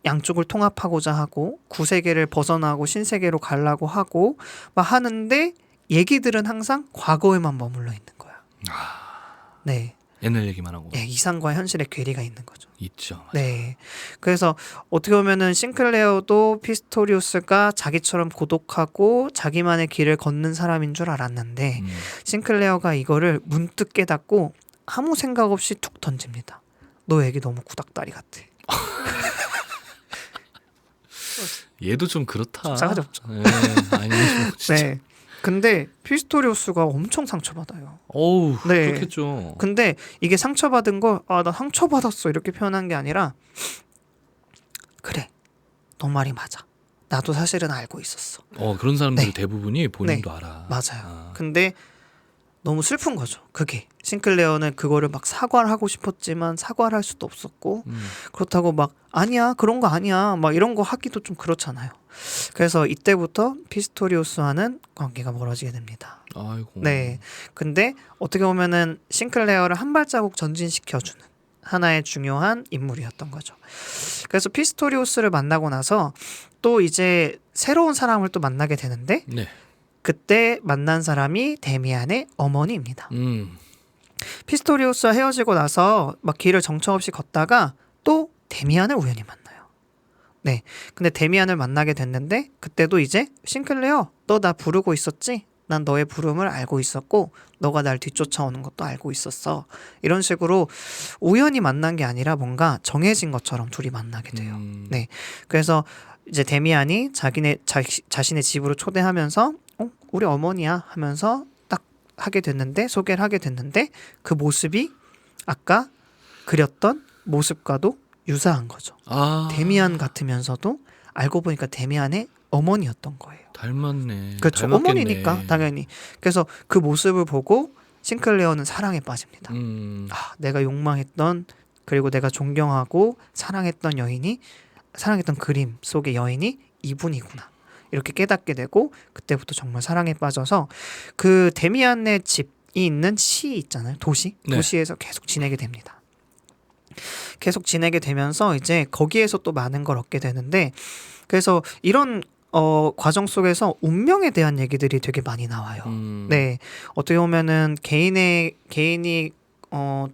양쪽을 통합하고자 하고 구세계를 벗어나고 신세계로 가려고 하고 막 하는데 얘기들은 항상 과거에만 머물러 있는 거야. 네. 옛날 얘기만 하고. 네, 이상과 현실의 괴리가 있는 거죠. 있죠. 맞아요. 네. 그래서 어떻게 보면은 싱클레어도 피스토리우스가 자기처럼 고독하고 자기만의 길을 걷는 사람인 줄 알았는데 싱클레어가 이거를 문득 깨닫고 아무 생각 없이 툭 던집니다. 너 얘기 너무 구닥다리 같아. 얘도 좀 그렇다. 싸가지 없죠. 네. 아니, 뭐 진짜. 네. 근데 피스토리우스가 엄청 상처받아요. 어우, 네. 그렇겠죠. 근데 이게 상처받은 걸 나 상처받았어 이렇게 표현한 게 아니라 그래 너 말이 맞아. 나도 사실은 알고 있었어. 그런 사람들이 네. 대부분이 본인도 알아. 맞아요. 근데 너무 슬픈 거죠. 그게 싱클레어는 그거를 막 사과를 하고 싶었지만 사과를 할 수도 없었고 그렇다고 막 아니야 그런 거 아니야 막 이런 거 하기도 좀 그렇잖아요. 그래서 이때부터 피스토리우스와는 관계가 멀어지게 됩니다. 아이고. 네. 근데 어떻게 보면은 싱클레어를 한 발자국 전진시켜주는 하나의 중요한 인물이었던 거죠. 그래서 피스토리우스를 만나고 나서 또 이제 새로운 사람을 또 만나게 되는데 네. 그때 만난 사람이 데미안의 어머니입니다. 피스토리우스와 헤어지고 나서 막 길을 정처 없이 걷다가 또 데미안을 우연히 만나요. 네. 근데 데미안을 만나게 됐는데 그때도 이제 싱클레어 너 나 부르고 있었지? 난 너의 부름을 알고 있었고 너가 날 뒤쫓아오는 것도 알고 있었어. 이런 식으로 우연히 만난 게 아니라 뭔가 정해진 것처럼 둘이 만나게 돼요. 네. 그래서 이제 데미안이 자신의 집으로 초대하면서 우리 어머니야 하면서 딱 소개를 하게 됐는데 그 모습이 아까 그렸던 모습과도 유사한 거죠. 데미안 같으면서도 알고 보니까 데미안의 어머니였던 거예요. 닮았네. 그렇죠. 닮았겠네. 어머니니까 당연히. 그래서 그 모습을 보고 싱클레어는 사랑에 빠집니다. 내가 욕망했던 그리고 내가 존경하고 사랑했던 그림 속의 여인이 이분이구나. 이렇게 깨닫게 되고 그때부터 정말 사랑에 빠져서 그 데미안의 집이 있는 시 있잖아요. 도시. 네. 도시에서 계속 지내게 됩니다. 계속 지내게 되면서 이제 거기에서 또 많은 걸 얻게 되는데 그래서 이런 과정 속에서 운명에 대한 얘기들이 되게 많이 나와요. 네. 어떻게 보면은 개인이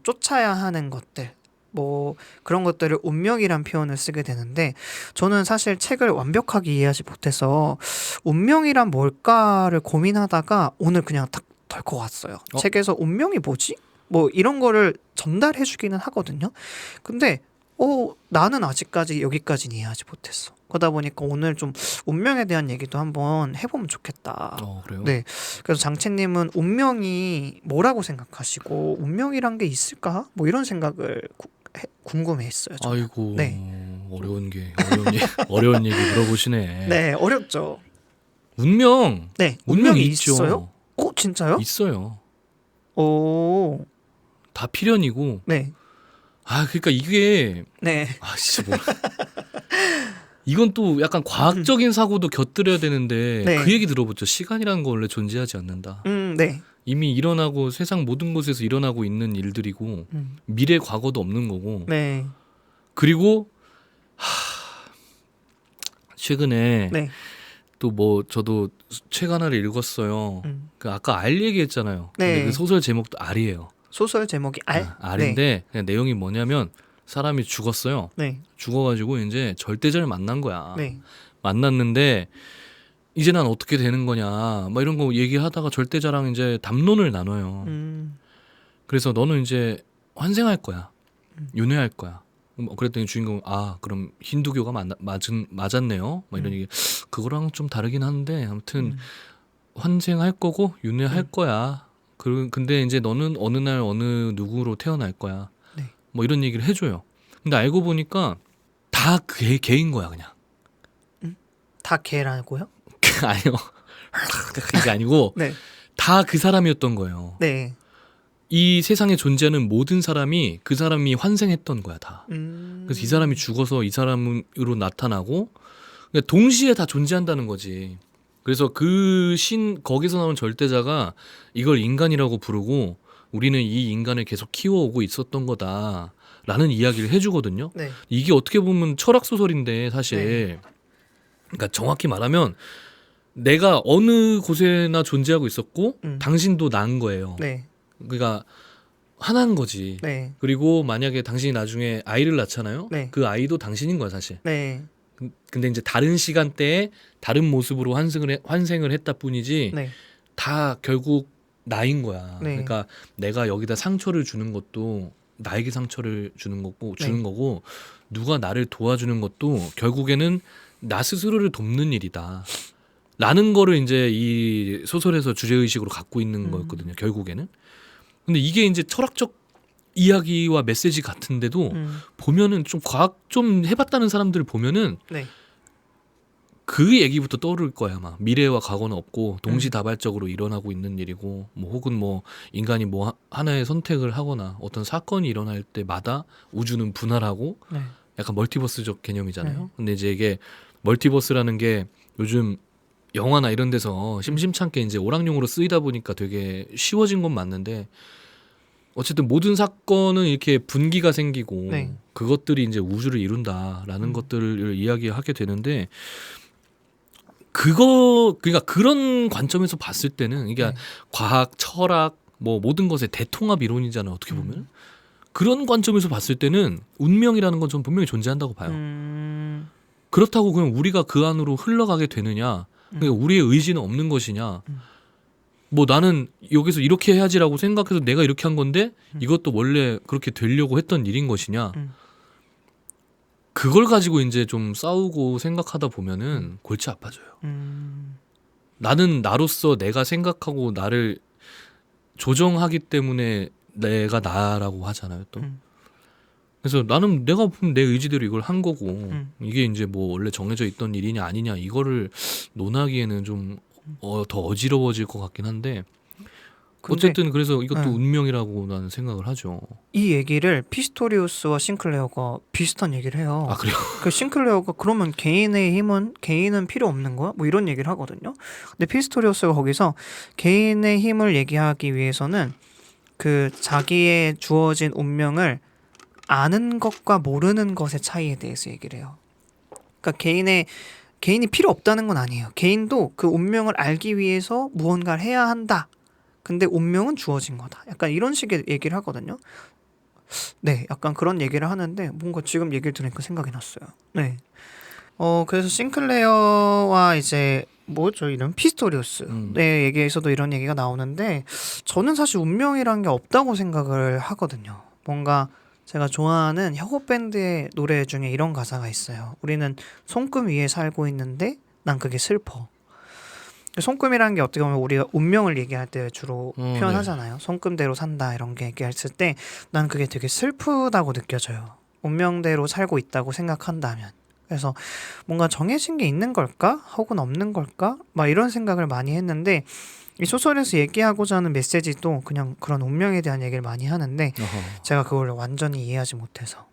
쫓아야 하는 것들 뭐 그런 것들을 운명이란 표현을 쓰게 되는데 저는 사실 책을 완벽하게 이해하지 못해서 운명이란 뭘까를 고민하다가 오늘 그냥 딱 덜컥 왔어요. 책에서 운명이 뭐지? 뭐 이런 거를 전달해 주기는 하거든요. 근데 나는 아직까지 여기까지는 이해하지 못했어. 그러다 보니까 오늘 좀 운명에 대한 얘기도 한번 해보면 좋겠다. 그래요? 네. 그래서 장채님은 운명이 뭐라고 생각하시고 운명이란 게 있을까? 뭐 이런 생각을 궁금해했어요. 저는. 아이고. 네. 어려운 얘기 물어보시네. 네, 어렵죠. 운명. 네, 운명이 운명이 있죠. 있어요? 진짜요? 있어요. 오, 다 필연이고. 네, 그러니까 이게 네, 진짜 뭐 이건 또 약간 과학적인 사고도 곁들여야 되는데 네. 그 얘기 들어보죠. 시간이라는 거 원래 존재하지 않는다. 네, 이미 일어나고 세상 모든 곳에서 일어나고 있는 일들이고 미래 과거도 없는 거고. 네, 그리고 최근에 네, 또 뭐 저도 책 하나를 읽었어요. 그 아까 알 얘기했잖아요. 근데 네. 그 소설 제목도 알이에요. 소설 제목이 알? 알인데 그냥 내용이 뭐냐면 사람이 죽었어요. 네, 죽어가지고 이제 절대자를 만난 거야. 네, 만났는데 이제 난 어떻게 되는 거냐 막 이런 거 얘기하다가 절대자랑 이제 담론을 나눠요. 그래서 너는 이제 환생할 거야. 윤회할 거야. 그랬더니 주인공 그럼 힌두교가 맞았네요. 막 이런 얘기. 그거랑 좀 다르긴 한데 아무튼 환생할 거고 윤회할 거야. 근데 이제 너는 어느 날 어느 누구로 태어날 거야. 네. 뭐 이런 얘기를 해줘요. 근데 알고 보니까 다 개인 거야 그냥. 다 개라고요? 아니요. 그게 아니고 네, 다 그 사람이었던 거예요. 네, 이 세상에 존재하는 모든 사람이 그 사람이 환생했던 거야 다. 그래서 이 사람이 죽어서 이 사람으로 나타나고 그러니까 동시에 다 존재한다는 거지. 그래서 거기서 나온 절대자가 이걸 인간이라고 부르고 우리는 이 인간을 계속 키워오고 있었던 거다라는 이야기를 해주거든요. 네, 이게 어떻게 보면 철학 소설인데 사실 네. 그러니까 정확히 말하면 내가 어느 곳에나 존재하고 있었고 당신도 난 거예요. 네, 그러니까 하나인 거지. 네, 그리고 만약에 당신이 나중에 아이를 낳잖아요. 네. 그 아이도 당신인 거야 사실. 네, 근데 이제 다른 시간대에 다른 모습으로 환생을 했다 뿐이지 네, 다 결국 나인 거야. 네. 그러니까 내가 여기다 상처를 주는 것도 나에게 상처를 주는 네. 거고 누가 나를 도와주는 것도 결국에는 나 스스로를 돕는 일이다. 라는 거를 이제 이 소설에서 주제의식으로 갖고 있는 거였거든요. 결국에는. 근데 이게 이제 철학적 이야기와 메시지 같은데도 보면은 좀 과학 좀 해봤다는 사람들 보면은 네, 그 얘기부터 떠오를 거야. 막 미래와 과거는 없고 동시다발적으로 일어나고 있는 일이고 뭐 혹은 뭐 인간이 뭐 하나의 선택을 하거나 어떤 사건이 일어날 때마다 우주는 분할하고 네, 약간 멀티버스적 개념이잖아요. 근데 이제 이게 멀티버스라는 게 요즘 영화나 이런 데서 심심찮게 이제 오락용으로 쓰이다 보니까 되게 쉬워진 건 맞는데 어쨌든 모든 사건은 이렇게 분기가 생기고 네. 그것들이 이제 우주를 이룬다라는 것들을 이야기하게 되는데 그러니까 그런 관점에서 봤을 때는 이게 네. 과학, 철학 뭐 모든 것의 대통합 이론이잖아요. 어떻게 보면 그런 관점에서 봤을 때는 운명이라는 건 전 분명히 존재한다고 봐요. 그렇다고 그냥 우리가 그 안으로 흘러가게 되느냐? 그러니까 우리의 의지는 없는 것이냐? 뭐 나는 여기서 이렇게 해야지라고 생각해서 내가 이렇게 한 건데 이것도 원래 그렇게 되려고 했던 일인 것이냐? 그걸 가지고 이제 좀 싸우고 생각하다 보면은 골치 아파져요. 나는 나로서 내가 생각하고 나를 조정하기 때문에 내가 나라고 하잖아요, 또. 그래서 나는 내가 보면 내 의지대로 이걸 한 거고 이게 이제 뭐 원래 정해져 있던 일이냐 아니냐 이거를 논하기에는 좀 더 어지러워질 것 같긴 한데 근데 어쨌든 그래서 이것도 네. 운명이라고 나는 생각을 하죠. 이 얘기를 피스토리우스와 싱클레어가 비슷한 얘기를 해요. 아 그래요? 그 싱클레어가 그러면 개인은 필요 없는 거야? 뭐 이런 얘기를 하거든요. 근데 피스토리우스가 거기서 개인의 힘을 얘기하기 위해서는 그 자기의 주어진 운명을 아는 것과 모르는 것의 차이에 대해서 얘기를 해요. 그러니까 개인이 필요 없다는 건 아니에요. 개인도 그 운명을 알기 위해서 무언가를 해야 한다. 근데 운명은 주어진 거다. 약간 이런 식의 얘기를 하거든요. 네, 약간 그런 얘기를 하는데 뭔가 지금 얘기를 들으니까 생각이 났어요. 네. 그래서 싱클레어와 이제 뭐죠 이름 피스토리우스의 얘기에서도 이런 얘기가 나오는데 저는 사실 운명이란 게 없다고 생각을 하거든요. 뭔가 제가 좋아하는 혁오 밴드의 노래 중에 이런 가사가 있어요. 우리는 손금 위에 살고 있는데 난 그게 슬퍼. 손금이라는 게 어떻게 보면 우리가 운명을 얘기할 때 주로 표현하잖아요. 손금대로 산다 이런 게 얘기했을 때 난 그게 되게 슬프다고 느껴져요. 운명대로 살고 있다고 생각한다면. 그래서 뭔가 정해진 게 있는 걸까? 혹은 없는 걸까? 막 이런 생각을 많이 했는데 이 소설에서 얘기하고자 하는 메시지도 그냥 그런 운명에 대한 얘기를 많이 하는데 어허. 제가 그걸 완전히 이해하지 못해서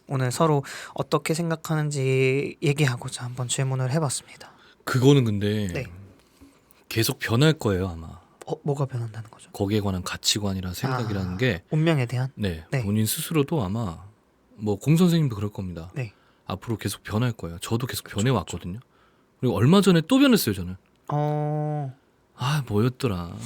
오늘 서로 어떻게 생각하는지 얘기하고자 한번 질문을 해봤습니다. 그거는 근데 네. 계속 변할 거예요 아마. 뭐가 변한다는 거죠? 거기에 관한 가치관이랑 생각이라는 게 운명에 대한? 네, 네. 본인 스스로도 아마 뭐 공 선생님도 그럴 겁니다. 네. 앞으로 계속 변할 거예요. 저도 계속 변해 왔거든요. 그리고 얼마 전에 또 변했어요 저는. 어... 아 뭐였더라.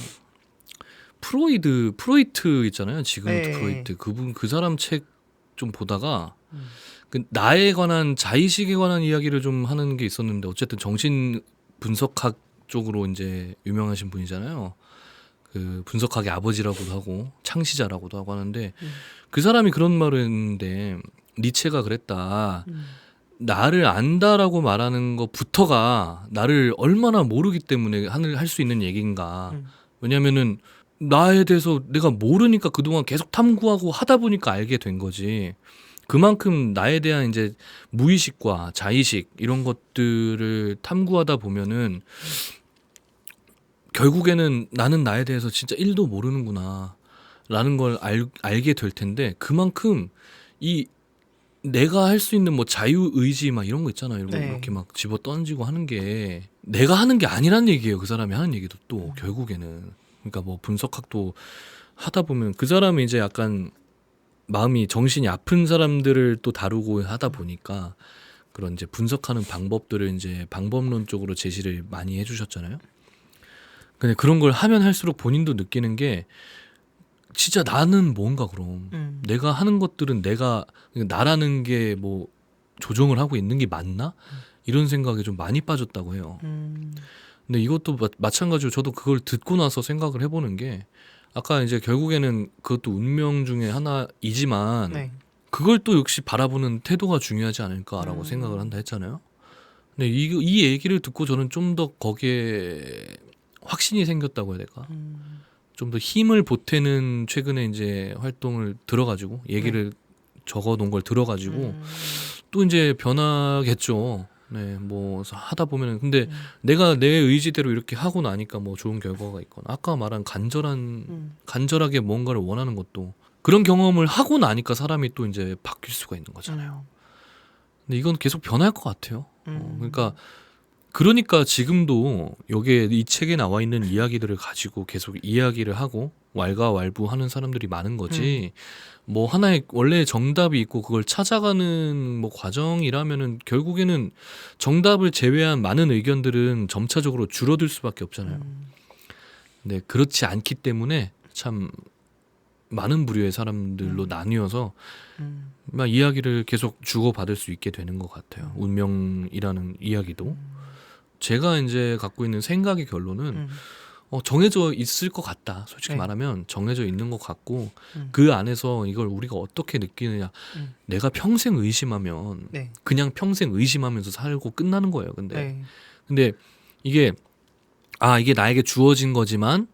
프로이트 있잖아요. 지금도 네. 프로이트 그분 그 사람 책 좀 보다가 음. 그 나에 관한 자의식에 관한 이야기를 좀 하는 게 있었는데 어쨌든 정신 분석학 쪽으로 이제 유명하신 분이잖아요. 그 분석학의 아버지라고도 하고 창시자라고도 하고 하는데 그 사람이 그런 말을 했는데 니체가 그랬다. 나를 안다라고 말하는 것부터가 나를 얼마나 모르기 때문에 할 수 있는 얘기인가. 왜냐면은 나에 대해서 내가 모르니까 그동안 계속 탐구하고 하다 보니까 알게 된 거지. 그만큼 나에 대한 이제 무의식과 자의식 이런 것들을 탐구하다 보면은 결국에는 나는 나에 대해서 진짜 1도 모르는구나 라는 걸 알게 될 텐데 그만큼 이 내가 할 수 있는 뭐 자유의지 막 이런 거 있잖아요. 네. 이렇게 막 집어 던지고 하는 게 내가 하는 게 아니란 얘기예요. 그 사람이 하는 얘기도 또 결국에는. 그러니까 뭐 분석학도 하다 보면 그 사람이 이제 약간 마음이 정신이 아픈 사람들을 또 다루고 하다 보니까 그런 이제 분석하는 방법들을 이제 방법론적으로 제시를 많이 해주셨잖아요. 근데 그런 걸 하면 할수록 본인도 느끼는 게 진짜 나는 뭔가 그럼 내가 하는 것들은 내가 나라는 게 뭐 조정을 하고 있는 게 맞나? 이런 생각에 좀 많이 빠졌다고 해요. 근데 이것도 마찬가지로 저도 그걸 듣고 나서 생각을 해보는 게 아까 이제 결국에는 그것도 운명 중에 하나이지만 네. 그걸 또 역시 바라보는 태도가 중요하지 않을까라고 생각을 한다 했잖아요. 근데 이 얘기를 듣고 저는 좀 더 거기에 확신이 생겼다고 해야 될까? 좀 더 힘을 보태는 최근에 이제 활동을 들어가지고 얘기를 적어 놓은 걸 들어가지고 또 이제 변하겠죠. 네, 뭐 하다 보면은 근데 내가 내 의지대로 이렇게 하고 나니까 뭐 좋은 결과가 있거나 아까 말한 간절하게 뭔가를 원하는 것도 그런 경험을 하고 나니까 사람이 또 이제 바뀔 수가 있는 거잖아요. 근데 이건 계속 변할 것 같아요. 그러니까 지금도 여기에 이 책에 나와 있는 이야기들을 가지고 계속 이야기를 하고 왈가왈부하는 사람들이 많은 거지. 뭐 하나의 원래 정답이 있고 그걸 찾아가는 뭐 과정이라면은 결국에는 정답을 제외한 많은 의견들은 점차적으로 줄어들 수밖에 없잖아요. 근데 그렇지 않기 때문에 참 많은 부류의 사람들로 나뉘어서 막 이야기를 계속 주고받을 수 있게 되는 것 같아요. 운명이라는 이야기도. 제가 이제 갖고 있는 생각의 결론은 정해져 있을 것 같다. 솔직히 네. 말하면 정해져 있는 것 같고 그 안에서 이걸 우리가 어떻게 느끼느냐. 내가 평생 의심하면 네. 그냥 평생 의심하면서 살고 끝나는 거예요. 근데 네. 이게 이게 나에게 주어진 거지만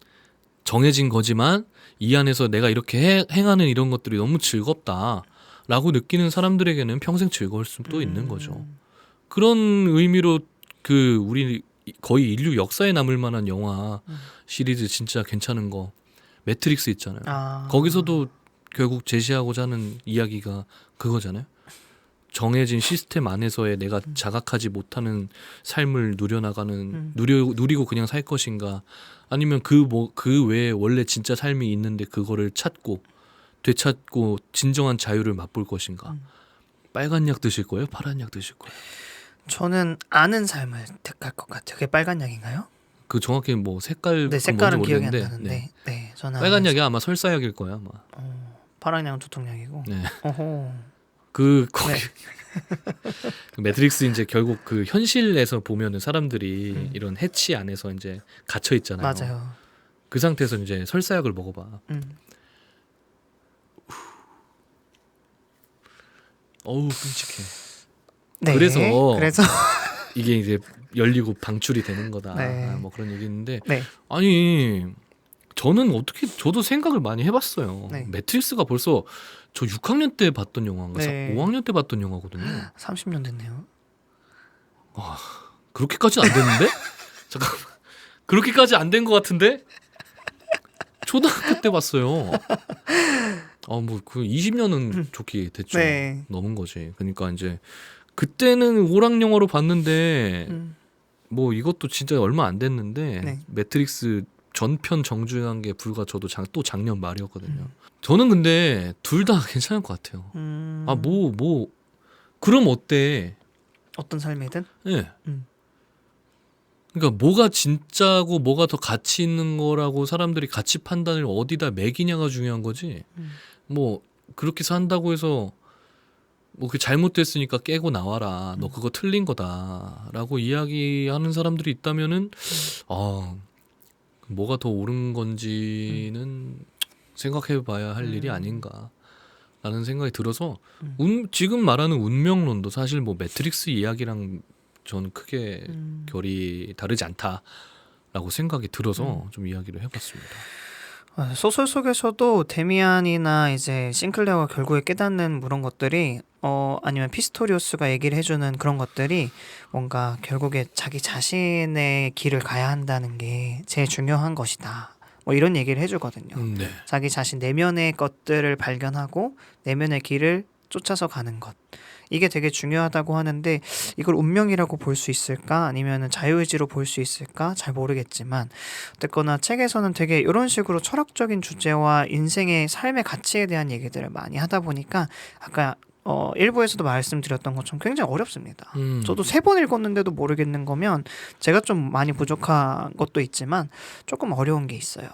정해진 거지만 이 안에서 내가 이렇게 행하는 이런 것들이 너무 즐겁다라고 느끼는 사람들에게는 평생 즐거울 수도 있는 거죠. 그런 의미로 그 우리 거의 인류 역사에 남을 만한 영화 시리즈 진짜 괜찮은 거 매트릭스 있잖아요. 거기서도 결국 제시하고자 하는 이야기가 그거잖아요. 정해진 시스템 안에서의 내가 자각하지 못하는 삶을 누려나가는 누리고 그냥 살 것인가 아니면 그 외에 원래 진짜 삶이 있는데 그거를 찾고 되찾고 진정한 자유를 맛볼 것인가. 빨간 약 드실 거예요? 파란 약 드실 거예요? 저는 아는 삶을 택할 것 같아요. 그게 빨간 약인가요? 그 정확히 뭐 색깔 네, 색깔은 뭔지 기억이 안 모르겠는데, 나는데. 네, 저는 빨간 아는 약이 아마 설사약일 거야 아마. 파란 약은 두통약이고. 네. 어허. 거기 네. 그 매트릭스 이제 결국 그 현실에서 보면은 사람들이 이런 해치 안에서 이제 갇혀 있잖아요. 맞아요. 그 상태에서 이제 설사약을 먹어봐. 어우 끔찍해. 네. 그래서 그래서 이게 이제 열리고 방출이 되는 거다. 네. 뭐 그런 얘기 있는데 네. 아니 저는 어떻게 저도 생각을 많이 해봤어요. 네. 매트릭스가 벌써 저 6학년 때 봤던 영화인가 네. 5학년 때 봤던 영화거든요. 30년 됐네요. 그렇게까지 안 됐는데? 잠깐 그렇게까지 안 된 것 같은데? 초등학교 때 봤어요. 뭐 그 20년은 좋게 됐죠. 네. 넘은 거지. 그러니까 이제 그때는 오락 영화로 봤는데 뭐 이것도 진짜 얼마 안 됐는데 네. 매트릭스 전편 정주행한 게 불과 저도 또 작년 말이었거든요. 저는 근데 둘 다 괜찮을 것 같아요. 뭐 그럼 어때? 어떤 삶이든. 예. 음. 그러니까 뭐가 진짜고 뭐가 더 가치 있는 거라고 사람들이 가치 판단을 어디다 매기냐가 중요한 거지. 뭐 그렇게 산다고 해서 뭐 그 잘못됐으니까 깨고 나와라. 너 그거 틀린 거다라고 이야기하는 사람들이 있다면은 뭐가 더 옳은 건지는 생각해봐야 할 일이 아닌가라는 생각이 들어서 지금 말하는 운명론도 사실 뭐 매트릭스 이야기랑 저는 크게 결이 다르지 않다라고 생각이 들어서 좀 이야기를 해봤습니다. 소설 속에서도 데미안이나 이제 싱클레어가 결국에 깨닫는 그런 것들이 아니면 피스토리오스가 얘기를 해주는 그런 것들이 뭔가 결국에 자기 자신의 길을 가야 한다는 게 제일 중요한 것이다. 뭐 이런 얘기를 해주거든요. 네. 자기 자신 내면의 것들을 발견하고 내면의 길을 쫓아서 가는 것. 이게 되게 중요하다고 하는데 이걸 운명이라고 볼 수 있을까 아니면 자유의지로 볼 수 있을까 잘 모르겠지만 어쨌거나 책에서는 되게 이런 식으로 철학적인 주제와 인생의 삶의 가치에 대한 얘기들을 많이 하다 보니까 아까 일부에서도 말씀드렸던 것처럼 굉장히 어렵습니다. 저도 3번 읽었는데도 모르겠는 거면 제가 좀 많이 부족한 것도 있지만 조금 어려운 게 있어요.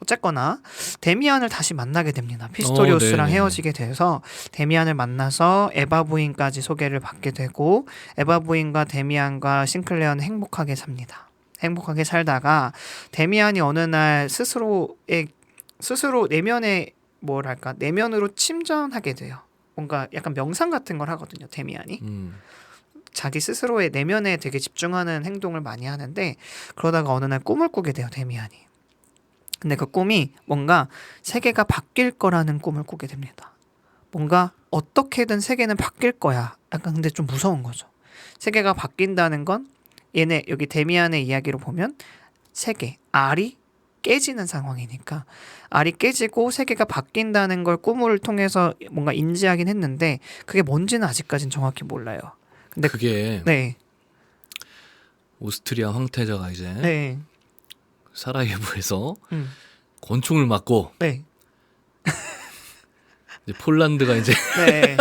어쨌거나 데미안을 다시 만나게 됩니다. 피스토리오스랑 네네. 헤어지게 돼서 데미안을 만나서 에바 부인까지 소개를 받게 되고 에바 부인과 데미안과 싱클레어는 행복하게 삽니다. 행복하게 살다가 데미안이 어느 날 스스로 내면에 뭐랄까 내면으로 침전하게 돼요. 뭔가 약간 명상 같은 걸 하거든요. 데미안이 자기 스스로의 내면에 되게 집중하는 행동을 많이 하는데 그러다가 어느 날 꿈을 꾸게 돼요. 데미안이. 근데 그 꿈이 뭔가 세계가 바뀔 거라는 꿈을 꾸게 됩니다. 뭔가 어떻게든 세계는 바뀔 거야. 약간 근데 좀 무서운 거죠. 세계가 바뀐다는 건 얘네 여기 데미안의 이야기로 보면 세계, 알이 깨지는 상황이니까 알이 깨지고 세계가 바뀐다는 걸 꿈을 통해서 뭔가 인지하긴 했는데 그게 뭔지는 아직까진 정확히 몰라요. 근데 그게 네. 오스트리아 황태자가 이제 네. 사라예보에서 음. 권총을 맞고 네. 이제 폴란드가 이제 네.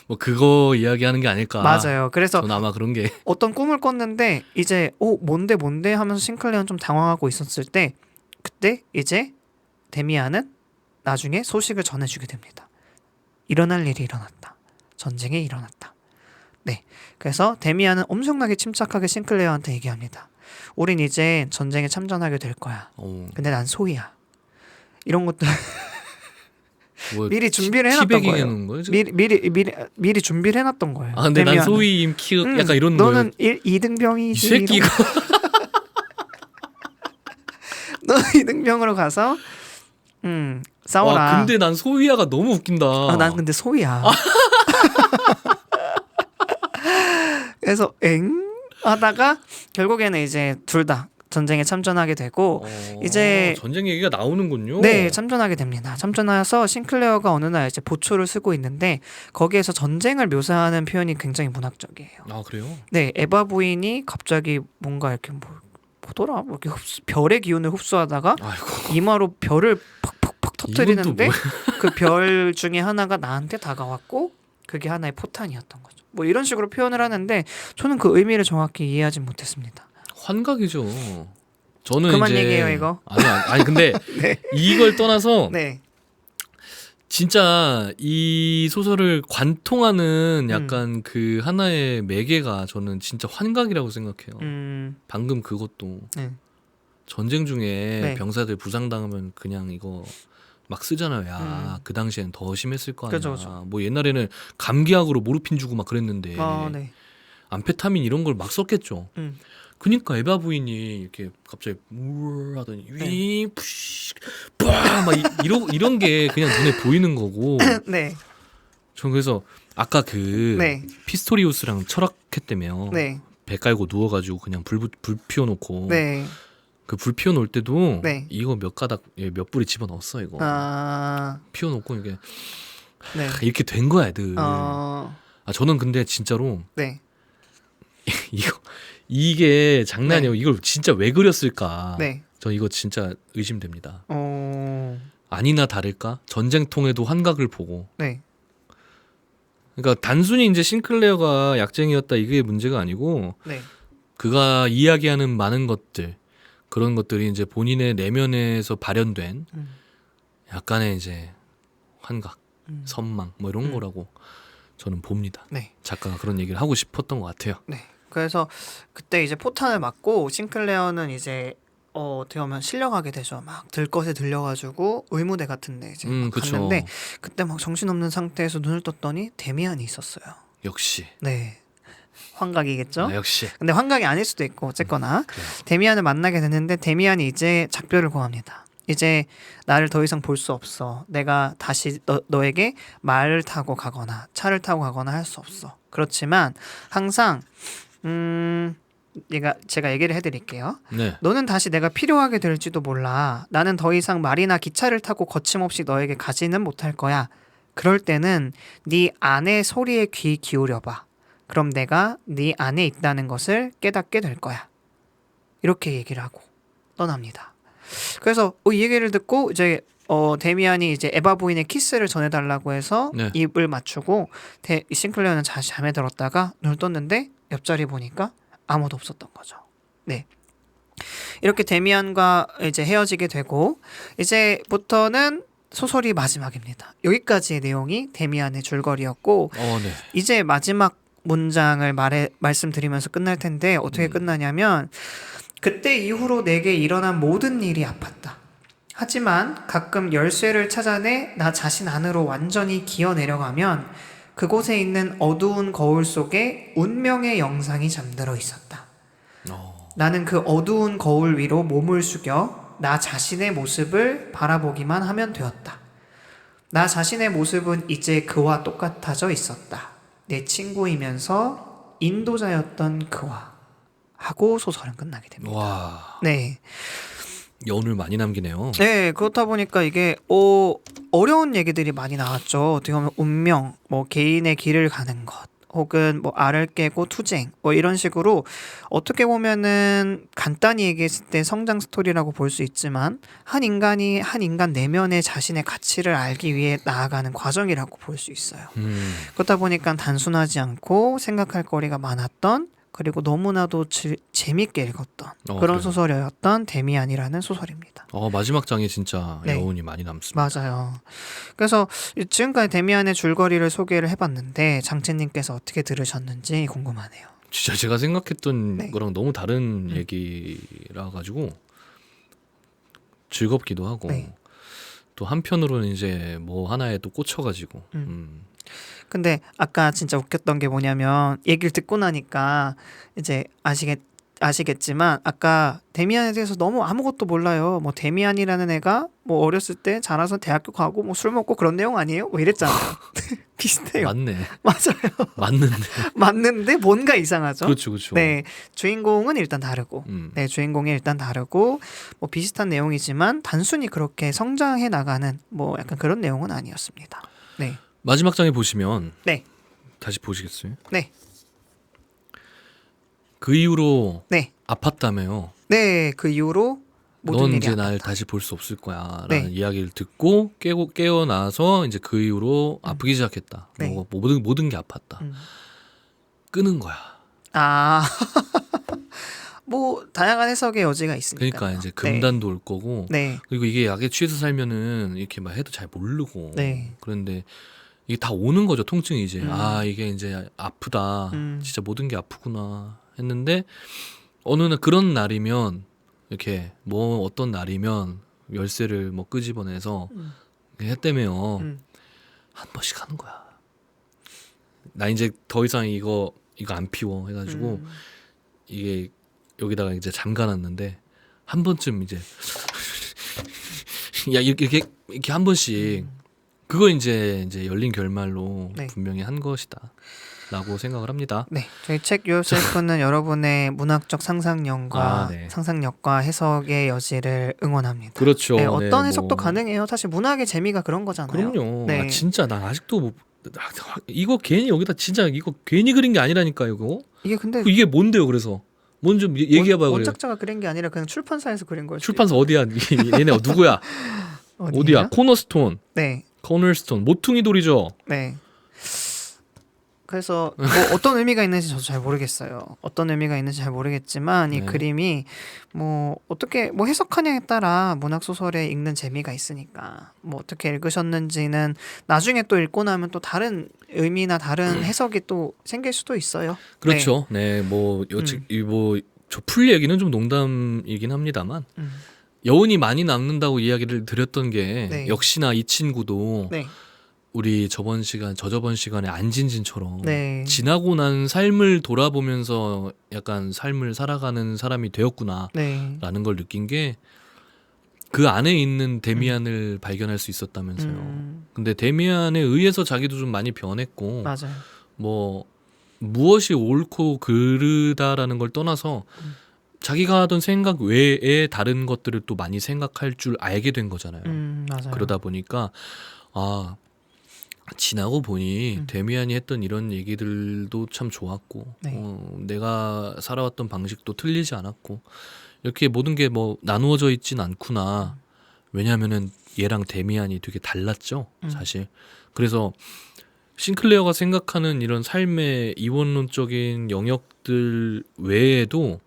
뭐 그거 이야기하는 게 아닐까. 맞아요. 그래서 전 아마 그런 게 어떤 꿈을 꿨는데 이제 뭔데 하면서 싱클레어는 좀 당황하고 있었을 때 그때 이제 데미안은 나중에 소식을 전해주게 됩니다. 일어날 일이 일어났다. 전쟁이 일어났다. 네. 그래서 데미안은 엄청나게 침착하게 싱클레어한테 얘기합니다. 우린 이제 전쟁에 참전하게 될 거야. 근데 난 소희야. 이런 것도 뭐 미리 준비를 해놨던 거예요. 거예요? 미리 준비를 해놨던 거예요. 근데 난 데미안은. 소위임 키 약간 이런 거예요. 너는 2등병이지. 이 새끼가 너 2등병으로 가서 싸워라. 와, 근데 난 소위야가 너무 웃긴다. 난 근데 소희야. 그래서 하다가 결국에는 이제 둘 다 전쟁에 참전하게 되고 이제 전쟁 얘기가 나오는군요. 네, 참전하게 됩니다. 참전해서 싱클레어가 어느 날 이제 보초를 쓰고 있는데 거기에서 전쟁을 묘사하는 표현이 굉장히 문학적이에요. 아, 그래요? 네, 에바 부인이 갑자기 뭔가 이렇게 뭐더라? 뭐 이렇게 별의 기운을 흡수하다가 아이고. 이마로 별을 팍팍팍 터뜨리는데 이건 그 별 중에 하나가 나한테 다가왔고 그게 하나의 포탄이었던 거죠. 뭐 이런 식으로 표현을 하는데 저는 그 의미를 정확히 이해하지 못했습니다. 환각이죠. 저는 그만 이제 얘기해요, 이거. 아니 근데 네. 이걸 떠나서 네. 진짜 이 소설을 관통하는 약간 그 하나의 매개가 저는 진짜 환각이라고 생각해요. 방금 그것도 네. 전쟁 중에 네. 병사들 부상당하면 그냥 이거 막 쓰잖아요. 야, 그 당시엔 더 심했을 거 아니야. 그죠. 뭐 옛날에는 감기약으로 모르핀 주고 막 그랬는데 네. 암페타민 이런 걸 막 썼겠죠. 그니까 에바 부인이 이렇게 갑자기 물 하더니 위 푸시 빠막 이런 게 그냥 눈에 보이는 거고. 네. 전 그래서 아까 그 네. 피스토리우스랑 철학했다며. 네. 배 깔고 누워가지고 그냥 불 피워놓고. 네. 그 불 피워놓을 때도 네. 이거 몇 가닥 몇 뿌리 집어 넣었어 이거. 아. 피워놓고 이게 네. 이렇게 된 거야 애들. 어. 아 저는 근데 진짜로 네. 이게 장난이 아니고 이걸 진짜 왜 그렸을까? 네. 저 이거 진짜 의심됩니다. 어. 아니나 다를까? 전쟁통에도 환각을 보고. 네. 그러니까 단순히 이제 싱클레어가 약쟁이였다 이게 문제가 아니고 네. 그가 이야기하는 많은 것들 그런 것들이 이제 본인의 내면에서 발현된 약간의 이제 환각, 선망 뭐 이런 거라고 저는 봅니다. 네. 작가가 그런 얘기를 하고 싶었던 것 같아요. 네. 그래서 그때 이제 포탄을 맞고 싱클레어는 이제 어떻게 보면 실려가게 되죠. 막 들것에 들려가지고 의무대 같은데 이제 막 그쵸. 갔는데 그때 막 정신없는 상태에서 눈을 떴더니 데미안이 있었어요. 역시. 네. 환각이겠죠. 아, 역시. 근데 환각이 아닐 수도 있고 어쨌거나 그래요. 데미안을 만나게 됐는데 데미안이 이제 작별을 고합니다. 이제 나를 더 이상 볼 수 없어. 내가 다시 너에게 말을 타고 가거나 차를 타고 가거나 할 수 없어. 그렇지만 항상 제가 얘기를 해드릴게요. 네. 너는 다시 내가 필요하게 될지도 몰라. 나는 더 이상 말이나 기차를 타고 거침없이 너에게 가지는 못할 거야. 그럴 때는 네 안의 소리에 귀 기울여봐. 그럼 내가 네 안에 있다는 것을 깨닫게 될 거야. 이렇게 얘기를 하고 떠납니다. 그래서 이 얘기를 듣고 이제 데미안이 이제 에바 부인의 키스를 전해달라고 해서 네. 입을 맞추고 싱클레어는 다시 잠에 들었다가 눈을 떴는데 옆자리 보니까 아무도 없었던 거죠. 네. 이렇게 데미안과 이제 헤어지게 되고 이제부터는 소설이 마지막입니다. 여기까지의 내용이 데미안의 줄거리였고 네. 이제 마지막 문장을 말씀드리면서 끝날 텐데 어떻게 끝나냐면 그때 이후로 내게 일어난 모든 일이 아팠다. 하지만 가끔 열쇠를 찾아내 나 자신 안으로 완전히 기어내려가면 그곳에 있는 어두운 거울 속에 운명의 영상이 잠들어 있었다. 나는 그 어두운 거울 위로 몸을 숙여 나 자신의 모습을 바라보기만 하면 되었다. 나 자신의 모습은 이제 그와 똑같아져 있었다. 내 친구이면서 인도자였던 그와 하고 소설은 끝나게 됩니다. 와. 네. 여운을 많이 남기네요. 네, 그렇다 보니까 이게 어려운 얘기들이 많이 나왔죠. 어떻게 보면 운명, 뭐 개인의 길을 가는 것, 혹은 뭐 알을 깨고 투쟁, 뭐 이런 식으로 어떻게 보면은 간단히 얘기했을 때 성장 스토리라고 볼 수 있지만 한 인간이 한 인간 내면의 자신의 가치를 알기 위해 나아가는 과정이라고 볼 수 있어요. 그렇다 보니까 단순하지 않고 생각할 거리가 많았던 그리고 너무나도 재밌게 읽었던 그런 그래요. 소설이었던 데미안이라는 소설입니다. 마지막 장이 진짜 네. 여운이 많이 남습니다. 맞아요. 그래서 지금까지 데미안의 줄거리를 소개를 해봤는데 장채님께서 어떻게 들으셨는지 궁금하네요. 진짜 제가 생각했던 네. 거랑 너무 다른 얘기라 가지고 즐겁기도 하고 네. 또 한편으로는 이제 뭐 하나에 또 꽂혀가지고 근데 아까 진짜 웃겼던 게 뭐냐면 얘기를 듣고 나니까 이제 아시겠지만 아까 데미안에 대해서 너무 아무것도 몰라요. 뭐 데미안이라는 애가 뭐 어렸을 때 자라서 대학교 가고 뭐 술 먹고 그런 내용 아니에요? 뭐 이랬잖아요. 비슷해요. 맞네. 맞아요. 맞는데. 맞는데 뭔가 이상하죠. 그렇죠, 그렇죠. 네, 주인공은 일단 다르고, 네, 주인공이 일단 다르고, 뭐 비슷한 내용이지만 단순히 그렇게 성장해 나가는 뭐 약간 그런 내용은 아니었습니다. 네, 마지막 장에 보시면 네, 다시 보시겠어요? 네, 그 이후로 네, 아팠다며요. 네, 그 이후로 모든 넌 일이 이제 날 아팠다. 다시 볼 수 없을 거야라는 네. 이야기를 듣고 깨어나서 이제 그 이후로 아프기 시작했다. 네. 뭐 모든 게 아팠다. 끄는 거야. 아, 뭐 다양한 해석의 여지가 있으니까. 그러니까 이제 금단도 올 거고 네, 그리고 이게 약에 취해서 살면은 이렇게 막 해도 잘 모르고 네. 그런데 이게 다 오는 거죠. 통증이 이제 이게 이제 아프다. 진짜 모든 게 아프구나 했는데 어느 날 그런 날이면 이렇게 뭐 어떤 날이면 열쇠를 뭐 끄집어내서 했다며요. 한 번씩 하는 거야. 나 이제 더 이상 이거 안 피워 해가지고 이게 여기다가 이제 잠가놨는데 한 번쯤 이제 야 이렇게 한 번씩 그거 이제 열린 결말로 네. 분명히 한 것이다라고 생각을 합니다. 네, 저희 책 요셉은 여러분의 문학적 상상력과 네. 상상력과 해석의 여지를 응원합니다. 그렇죠. 네, 어떤 네, 해석도 뭐. 가능해요. 사실 문학의 재미가 그런 거잖아요. 그럼요. 네. 아, 진짜 나 아직도 이거 괜히 여기다 진짜 이거 괜히 그린 게 아니라니까 이거. 이게 근데 이게 뭔데요? 그래서 뭔 좀 얘기해봐요. 그래. 원작자가 그린 게 아니라 그냥 출판사에서 그린 거예요. 출판사 어디야? 얘네 누구야? 어디야? 코너스톤, 네, 코너스톤, 모퉁이 돌이죠. 네. 그래서 뭐 어떤 의미가 있는지 저도 잘 모르겠어요. 어떤 의미가 있는지 잘 모르겠지만 이 네. 그림이 뭐 어떻게 뭐 해석하냐에 따라 문학 소설에 읽는 재미가 있으니까 뭐 어떻게 읽으셨는지는 나중에 또 읽고 나면 또 다른 의미나 다른 해석이 또 생길 수도 있어요. 그렇죠. 네, 뭐 여측 뭐저 풀 얘기는 좀 농담이긴 합니다만 음. 여운이 많이 남는다고 이야기를 드렸던 게 네. 역시나 이 친구도 네, 우리 저저번 시간에 안진진처럼 네. 지나고 난 삶을 돌아보면서 약간 삶을 살아가는 사람이 되었구나라는 네. 걸 느낀 게 그 안에 있는 데미안을 발견할 수 있었다면서요. 근데 데미안에 의해서 자기도 좀 많이 변했고 맞아요. 뭐 무엇이 옳고 그르다라는 걸 떠나서 자기가 하던 생각 외에 다른 것들을 또 많이 생각할 줄 알게 된 거잖아요. 맞아요. 그러다 보니까 아 지나고 보니 데미안이 했던 이런 얘기들도 참 좋았고 네. 내가 살아왔던 방식도 틀리지 않았고 이렇게 모든 게 뭐 나누어져 있진 않구나. 왜냐하면은 얘랑 데미안이 되게 달랐죠, 사실. 그래서 싱클레어가 생각하는 이런 삶의 이원론적인 영역들 외에도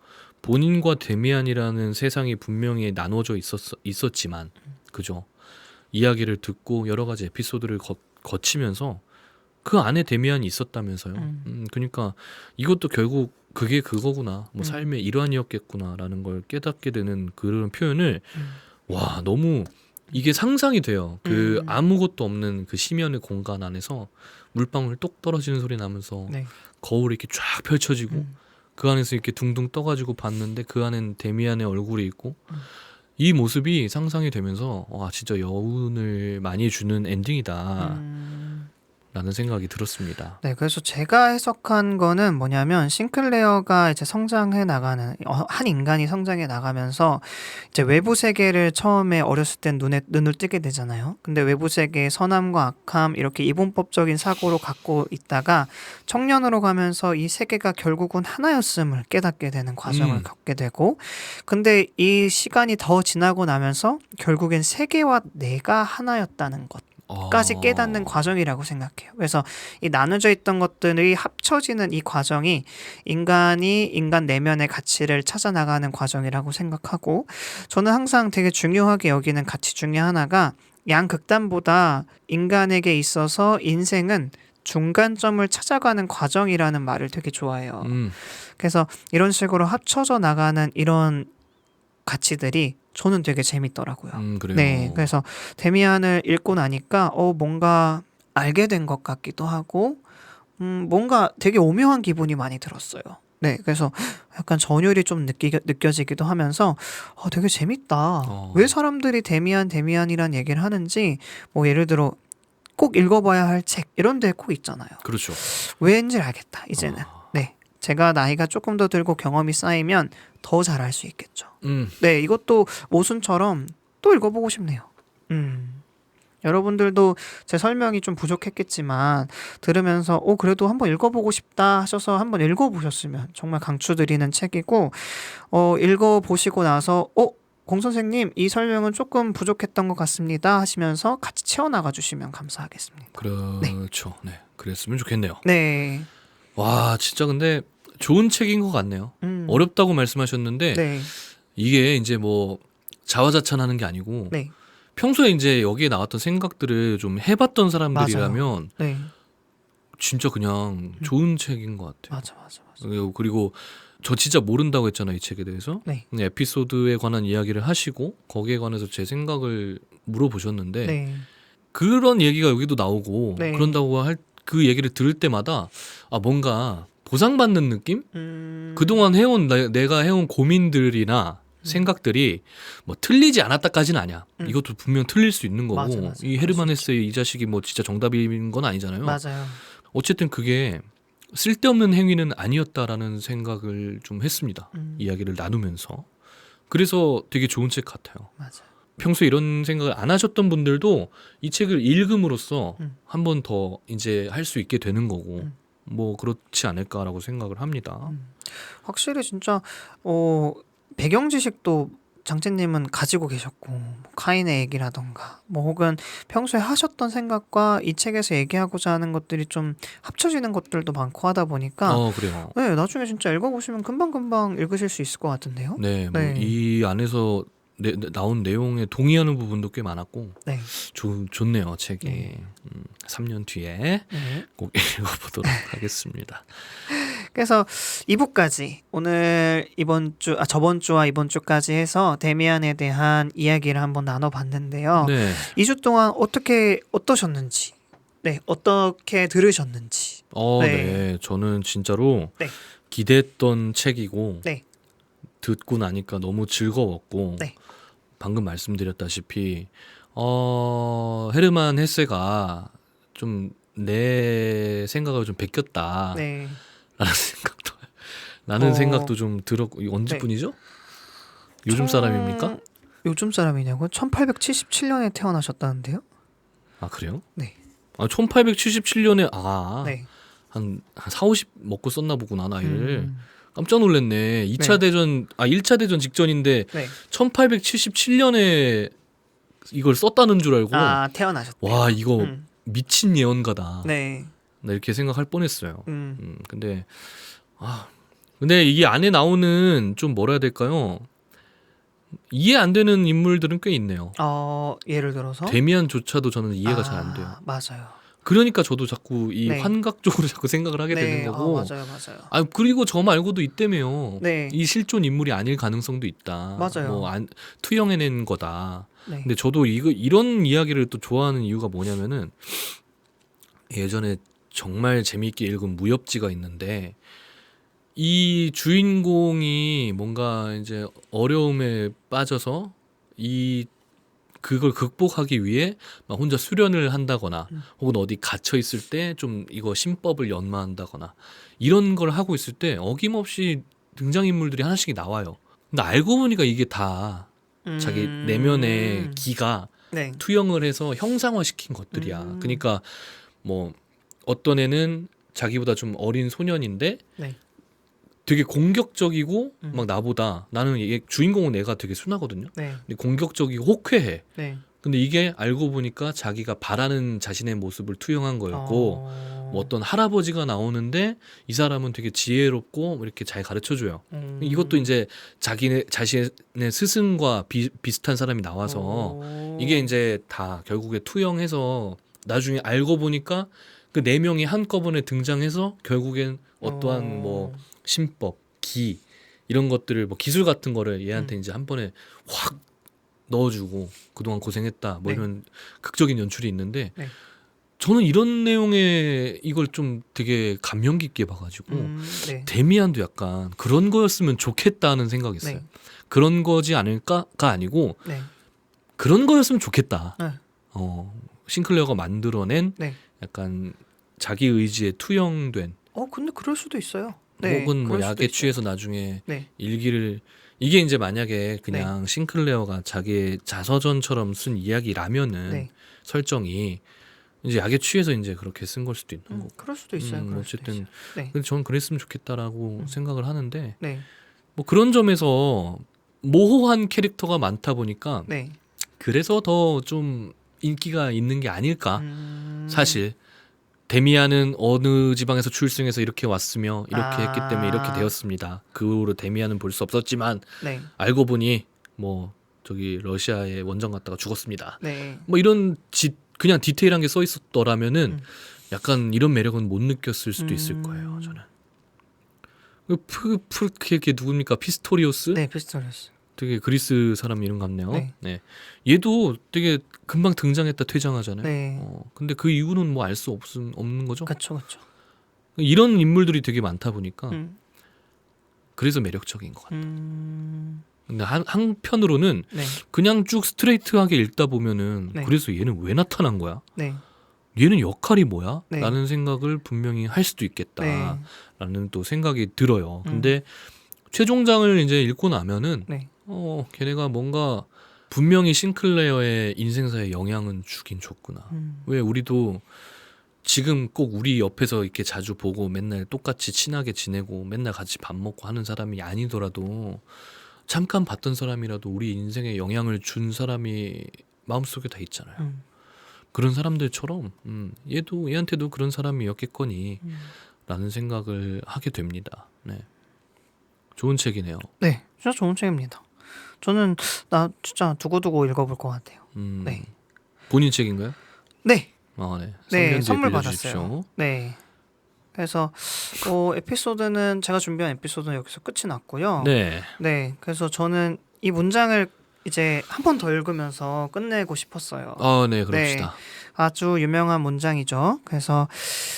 본인과 데미안이라는 세상이 분명히 나눠져 있었지만, 그죠? 이야기를 듣고 여러 가지 에피소드를 거치면서 그 안에 데미안이 있었다면서요. 그러니까 이것도 결국 그게 그거구나. 뭐 삶의 일환이었겠구나라는 걸 깨닫게 되는 그런 표현을 와 너무 이게 상상이 돼요. 그 아무것도 없는 그 심연의 공간 안에서 물방울 똑 떨어지는 소리 나면서 네. 거울이 이렇게 쫙 펼쳐지고 그 안에서 이렇게 둥둥 떠가지고 봤는데 그 안엔 데미안의 얼굴이 있고 이 모습이 상상이 되면서 와 진짜 여운을 많이 주는 엔딩이다 라는 생각이 들었습니다. 네, 그래서 제가 해석한 거는 뭐냐면 싱클레어가 이제 성장해 나가는 한 인간이 성장해 나가면서 이제 외부 세계를 처음에 어렸을 땐 눈을 뜨게 되잖아요. 근데 외부 세계의 선함과 악함 이렇게 이분법적인 사고로 갖고 있다가 청년으로 가면서 이 세계가 결국은 하나였음을 깨닫게 되는 과정을 겪게 되고 근데 이 시간이 더 지나고 나면서 결국엔 세계와 내가 하나였다는 것 까지 깨닫는 과정이라고 생각해요. 그래서 이 나눠져 있던 것들이 합쳐지는 이 과정이 인간이 인간 내면의 가치를 찾아 나가는 과정이라고 생각하고 저는 항상 되게 중요하게 여기는 가치 중에 하나가 양극단보다 인간에게 있어서 인생은 중간점을 찾아가는 과정이라는 말을 되게 좋아해요. 그래서 이런 식으로 합쳐져 나가는 이런 가치들이 저는 되게 재밌더라고요. 그래요. 네, 그래서 데미안을 읽고 나니까 뭔가 알게 된 것 같기도 하고, 뭔가 되게 오묘한 기분이 많이 들었어요. 네, 그래서 약간 전율이 좀 느껴지기도 하면서 되게 재밌다. 왜 사람들이 데미안이란 얘기를 하는지 뭐 예를 들어 꼭 읽어봐야 할 책 이런 데 꼭 있잖아요. 그렇죠. 왜인지 알겠다. 이제는. 네, 제가 나이가 조금 더 들고 경험이 쌓이면 더 잘할 수 있겠죠. 네, 이것도 모순처럼 또 읽어보고 싶네요. 여러분들도 제 설명이 좀 부족했겠지만 들으면서 그래도 한번 읽어보고 싶다 하셔서 한번 읽어보셨으면 정말 강추드리는 책이고 읽어보시고 나서 공 선생님 이 설명은 조금 부족했던 것 같습니다 하시면서 같이 채워나가 주시면 감사하겠습니다. 그렇죠. 네, 그랬으면 좋겠네요. 네. 와 진짜 근데 좋은 책인 것 같네요. 어렵다고 말씀하셨는데 네. 이게 이제 뭐 자화자찬하는 게 아니고 네. 평소에 이제 여기에 나왔던 생각들을 좀 해봤던 사람들이라면 네. 진짜 그냥 좋은 책인 것 같아요. 맞아. 그리고 저 진짜 모른다고 했잖아요, 이 책에 대해서. 네. 그냥 에피소드에 관한 이야기를 하시고 거기에 관해서 제 생각을 물어보셨는데 네. 그런 얘기가 여기도 나오고 네. 그런다고 할 그 얘기를 들을 때마다 뭔가 보상받는 느낌? 그동안 해온 내가 해온 고민들이나 생각들이 뭐 틀리지 않았다까지는 아니야. 이것도 분명 틀릴 수 있는 거고. 맞아. 이 헤르만 헤세의 이 자식이 뭐 진짜 정답인 건 아니잖아요. 맞아요. 어쨌든 그게 쓸데없는 행위는 아니었다라는 생각을 좀 했습니다. 이야기를 나누면서. 그래서 되게 좋은 책 같아요. 맞아. 평소에 이런 생각을 안 하셨던 분들도 이 책을 읽음으로써 한 번 더 이제 할 수 있게 되는 거고 뭐 그렇지 않을까라고 생각을 합니다. 확실히 진짜 배경 지식도 장재님은 가지고 계셨고 뭐 카인의 얘기라던가 뭐 혹은 평소에 하셨던 생각과 이 책에서 얘기하고자 하는 것들이 좀 합쳐지는 것들도 많고 하다 보니까 그래요. 네, 나중에 진짜 읽어보시면 금방금방 읽으실 수 있을 것 같은데요. 네, 뭐 네. 이 안에서 나온 내용에 동의하는 부분도 꽤 많았고 네. 좋네요 책이. 3년 뒤에 네. 꼭 읽어보도록 하겠습니다. 그래서 2부까지 오늘 저번 주와 이번 주까지 해서 데미안에 대한 이야기를 한번 나눠봤는데요. 네. 2주 동안 어떠셨는지, 네, 어떻게 들으셨는지. 네. 저는 진짜로 네. 기대했던 책이고 네. 듣고 나니까 너무 즐거웠고 네. 방금 말씀드렸다시피 헤르만 헤세가 좀 내 생각을 좀 베꼈다. 네. 라는 생각도 좀 들었고. 이거 언제뿐이죠? 요즘 사람입니까? 요즘 사람이냐고? 1877년에 태어나셨다는데요? 아 그래요? 네. 1877년에 네. 한 4, 50 먹고 썼나 보구나 나이를. 깜짝 놀랐네. 2차 대전 1차 대전 직전인데 네. 1877년에 이걸 썼다는 줄 알고 태어나셨대요. 와 이거 미친 예언가다. 네. 나 이렇게 생각할 뻔했어요. 근데 이 안에 나오는 좀 뭐라 해야 될까요? 이해 안 되는 인물들은 꽤 있네요. 예를 들어서 데미안조차도 저는 이해가 잘 안 돼요. 맞아요. 그러니까 저도 자꾸 이 네. 환각 쪽으로 자꾸 생각을 하게 되는 거고. 맞아요. 그리고 저 말고도 있다며요. 네. 이 실존 인물이 아닐 가능성도 있다. 맞아요. 투영해낸 거다. 네. 근데 저도 이런 이야기를 또 좋아하는 이유가 뭐냐면은 예전에 정말 재미있게 읽은 무협지가 있는데 이 주인공이 뭔가 이제 어려움에 빠져서 그걸 극복하기 위해 막 혼자 수련을 한다거나 혹은 어디 갇혀 있을 때 좀 이거 신법을 연마한다거나 이런 걸 하고 있을 때 어김없이 등장인물들이 하나씩 나와요. 근데 알고 보니까 이게 다 자기 내면의 기가 네. 투영을 해서 형상화시킨 것들이야. 그러니까 뭐 어떤 애는 자기보다 좀 어린 소년인데 네. 되게 공격적이고 막 나보다 나는 주인공은 애가 되게 순하거든요. 네. 근데 공격적이고 호쾌해. 네. 근데 이게 알고 보니까 자기가 바라는 자신의 모습을 투영한 거였고 뭐 어떤 할아버지가 나오는데 이 사람은 되게 지혜롭고 이렇게 잘 가르쳐줘요. 이것도 이제 자신의 스승과 비슷한 사람이 나와서 이게 이제 다 결국에 투영해서 나중에 알고 보니까 그 네 명이 한꺼번에 등장해서 결국엔 어떠한 뭐 신법, 기 이런 것들을 뭐 기술 같은 거를 얘한테 이제 한 번에 확 넣어주고 그동안 고생했다 뭐 네. 이런 극적인 연출이 있는데 네. 저는 이런 내용의 이걸 좀 되게 감명 깊게 봐가지고 네. 데미안도 약간 그런 거였으면 좋겠다는 생각이 있어요. 네. 그런 거지 않을까가 아니고 네. 그런 거였으면 좋겠다. 네. 싱클레어가 만들어낸 네. 약간 자기 의지에 투영된 근데 그럴 수도 있어요. 네. 혹은 뭐 그럴 수도 약에 있어요. 취해서 나중에 네. 일기를 이게 이제 만약에 그냥 싱클레어가 자기의 자서전처럼 쓴 이야기라면은 네. 설정이 이제 약에 취해서 이제 그렇게 쓴 걸 수도 있는 거고. 그럴 수도 있어요. 그럴 수도 어쨌든 있어요. 네. 근데 저는 그랬으면 좋겠다라고 생각을 하는데 네. 뭐 그런 점에서 모호한 캐릭터가 많다 보니까 네. 그래서 더 좀 인기가 있는 게 아닐까. 음. 사실 데미안은 어느 지방에서 출생해서 이렇게 왔으며 이렇게 했기 때문에 이렇게 되었습니다. 그 후로 데미안은 볼 수 없었지만 네. 알고 보니 뭐 저기 러시아에 원정 갔다가 죽었습니다. 네. 뭐 이런 그냥 디테일한 게 써 있었더라면은 약간 이런 매력은 못 느꼈을 수도 있을 거예요. 저는. 걔 누굽니까? 피스토리오스? 네, 피스토리오스. 되게 그리스 사람 이름 같네요. 네. 네. 얘도 되게 금방 등장했다 퇴장하잖아요. 네. 근데 그 이유는 뭐 알 수 없는 거죠. 그렇죠. 이런 인물들이 되게 많다 보니까 음. 그래서 매력적인 것 같아요. 음. 근데 한편으로는 네. 그냥 쭉 스트레이트하게 읽다 보면은 네. 그래서 얘는 왜 나타난 거야? 네. 얘는 역할이 뭐야? 네. 라는 생각을 분명히 할 수도 있겠다. 네. 라는 또 생각이 들어요. 근데 최종장을 이제 읽고 나면은 네. 걔네가 뭔가 분명히 싱클레어의 인생사에 영향은 주긴 줬구나. 왜 우리도 지금 꼭 우리 옆에서 이렇게 자주 보고 맨날 똑같이 친하게 지내고 맨날 같이 밥 먹고 하는 사람이 아니더라도 잠깐 봤던 사람이라도 우리 인생에 영향을 준 사람이 마음속에 다 있잖아요. 그런 사람들처럼 얘한테도 그런 사람이었겠거니 라는 생각을 하게 됩니다. 네. 좋은 책이네요. 네, 진짜 좋은 책입니다. 저는 나 진짜 두고두고 읽어볼 것 같아요. 네. 본인 책인가요? 네, 네. 네, 선견지 선물 빌려주십시오. 받았어요. 네. 그래서 에피소드는 제가 준비한 에피소드는 여기서 끝이 났고요. 네. 네, 그래서 저는 이 문장을 이제 한 번 더 읽으면서 끝내고 싶었어요. 네, 그럽시다. 아주 유명한 문장이죠. 그래서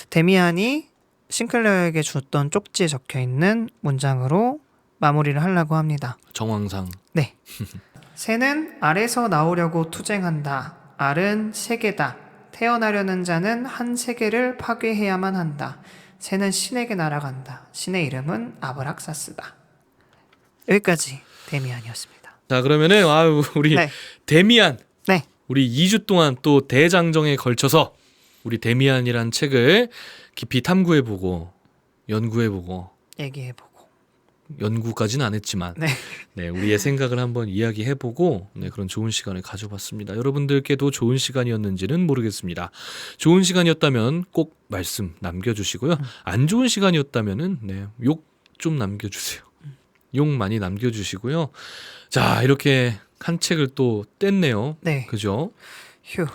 데미안이 싱클레어에게 줬던 쪽지에 적혀 있는 문장으로 마무리를 하려고 합니다. 정황상. 네. 새는 알에서 나오려고 투쟁한다. 알은 세계다. 태어나려는 자는 한 세계를 파괴해야만 한다. 새는 신에게 날아간다. 신의 이름은 아브락사스다. 여기까지 데미안이었습니다. 자, 그러면은 우리 네. 데미안. 네. 우리 2주 동안 또 대장정에 걸쳐서 우리 데미안이란 책을 깊이 탐구해보고 연구해보고 얘기해보고. 연구까지는 안 했지만 네. 네, 우리의 생각을 한번 이야기해보고 네, 그런 좋은 시간을 가져봤습니다. 여러분들께도 좋은 시간이었는지는 모르겠습니다. 좋은 시간이었다면 꼭 말씀 남겨주시고요. 안 좋은 시간이었다면은 네, 욕 좀 남겨주세요. 욕 많이 남겨주시고요. 자, 이렇게 한 책을 또 뗐네요. 네. 그죠? 휴.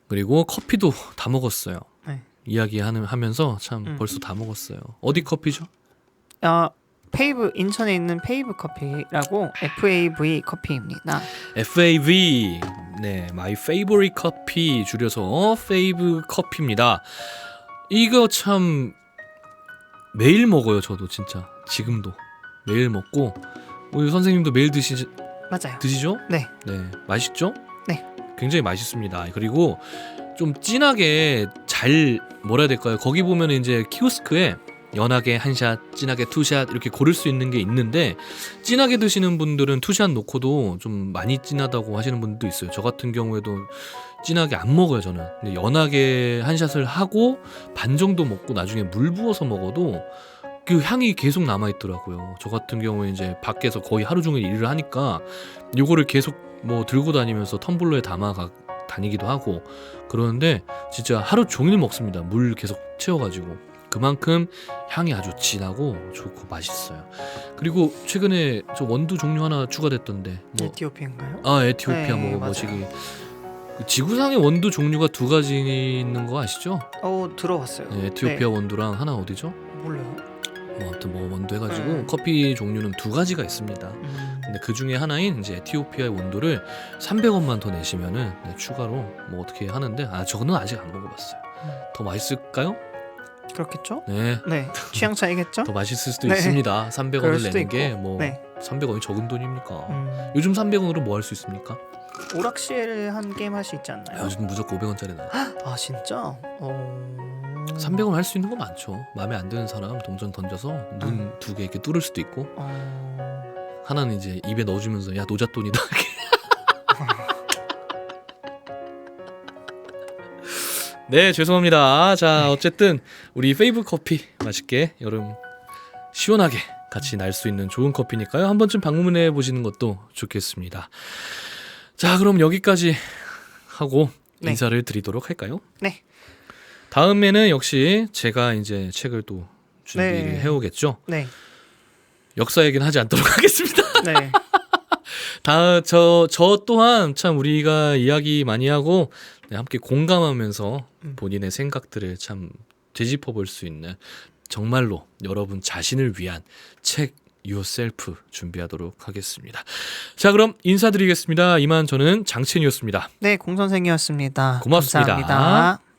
그리고 커피도 다 먹었어요. 네. 이야기하면서 참 벌써 다 먹었어요. 어디 커피죠? 페이브 인천에 있는 페이브 커피라고 FAV 커피입니다. FAV, 네, My Favorite Coffee 줄여서 Fave 커피입니다. 이거 참 매일 먹어요. 저도 진짜 지금도 매일 먹고 우리 선생님도 매일 맞아요. 드시죠? 네. 네, 맛있죠? 네. 굉장히 맛있습니다. 그리고 좀 진하게 잘 뭐라 해야 될까요? 거기 보면 이제 키오스크에 연하게 한 샷, 진하게 투샷 이렇게 고를 수 있는 게 있는데 진하게 드시는 분들은 투샷 놓고도 좀 많이 진하다고 하시는 분들도 있어요. 저 같은 경우에도 진하게 안 먹어요, 저는. 근데 연하게 한 샷을 하고 반 정도 먹고 나중에 물 부어서 먹어도 그 향이 계속 남아 있더라고요. 저 같은 경우에 이제 밖에서 거의 하루 종일 일을 하니까 요거를 계속 뭐 들고 다니면서 텀블러에 담아 다니기도 하고 그러는데 진짜 하루 종일 먹습니다. 물 계속 채워가지고. 그만큼 향이 아주 진하고 좋고 맛있어요. 그리고 최근에 저 원두 종류 하나 추가됐던데 뭐 에티오피아인가요? 에티오피아 네, 뭐시기 맞아요. 지구상의 원두 종류가 두 가지 있는 거 아시죠? 들어봤어요. 네, 에티오피아 원두랑 하나 어디죠? 몰라요. 뭐 아무튼 뭐 원두 해가지고 커피 종류는 두 가지가 있습니다. 근데 그 중에 하나인 이제 에티오피아의 원두를 300원만 더 내시면은 네, 추가로 뭐 어떻게 하는데 저거는 아직 안 먹어봤어요. 더 맛있을까요? 그렇겠죠? 네. 네. 취향 차이겠죠? 더 맛있을 수도 네. 있습니다. 그럴 300원을 수도 내는 게 있고. 뭐 네. 300원이 적은 돈입니까? 요즘 300원으로 뭐 할 수 있습니까? 오락실 한 게임 할 수 있지 않나요? 요즘 무조건 500원짜리 나요. 아 진짜? 300원 할 수 있는 거 많죠. 마음에 안 드는 사람 동전 던져서 눈 두 개 이렇게 뚫을 수도 있고 하나는 이제 입에 넣어주면서 야 노잣돈이다 이렇게. 네, 죄송합니다. 자, 어쨌든 우리 페이브 커피 맛있게 여름 시원하게 같이 날 수 있는 좋은 커피니까요. 한 번쯤 방문해 보시는 것도 좋겠습니다. 자, 그럼 여기까지 하고 네. 인사를 드리도록 할까요? 네. 다음에는 역시 제가 이제 책을 또 준비를 네. 해오겠죠. 네. 역사 얘기는 하지 않도록 하겠습니다. 네. 저 또한 참 우리가 이야기 많이 하고 네, 함께 공감하면서 본인의 생각들을 참 되짚어 볼 수 있는 정말로 여러분 자신을 위한 책 유어셀프 준비하도록 하겠습니다. 자, 그럼 인사드리겠습니다. 이만 저는 장첸이었습니다. 네, 공 선생이었습니다. 고맙습니다. 감사합니다.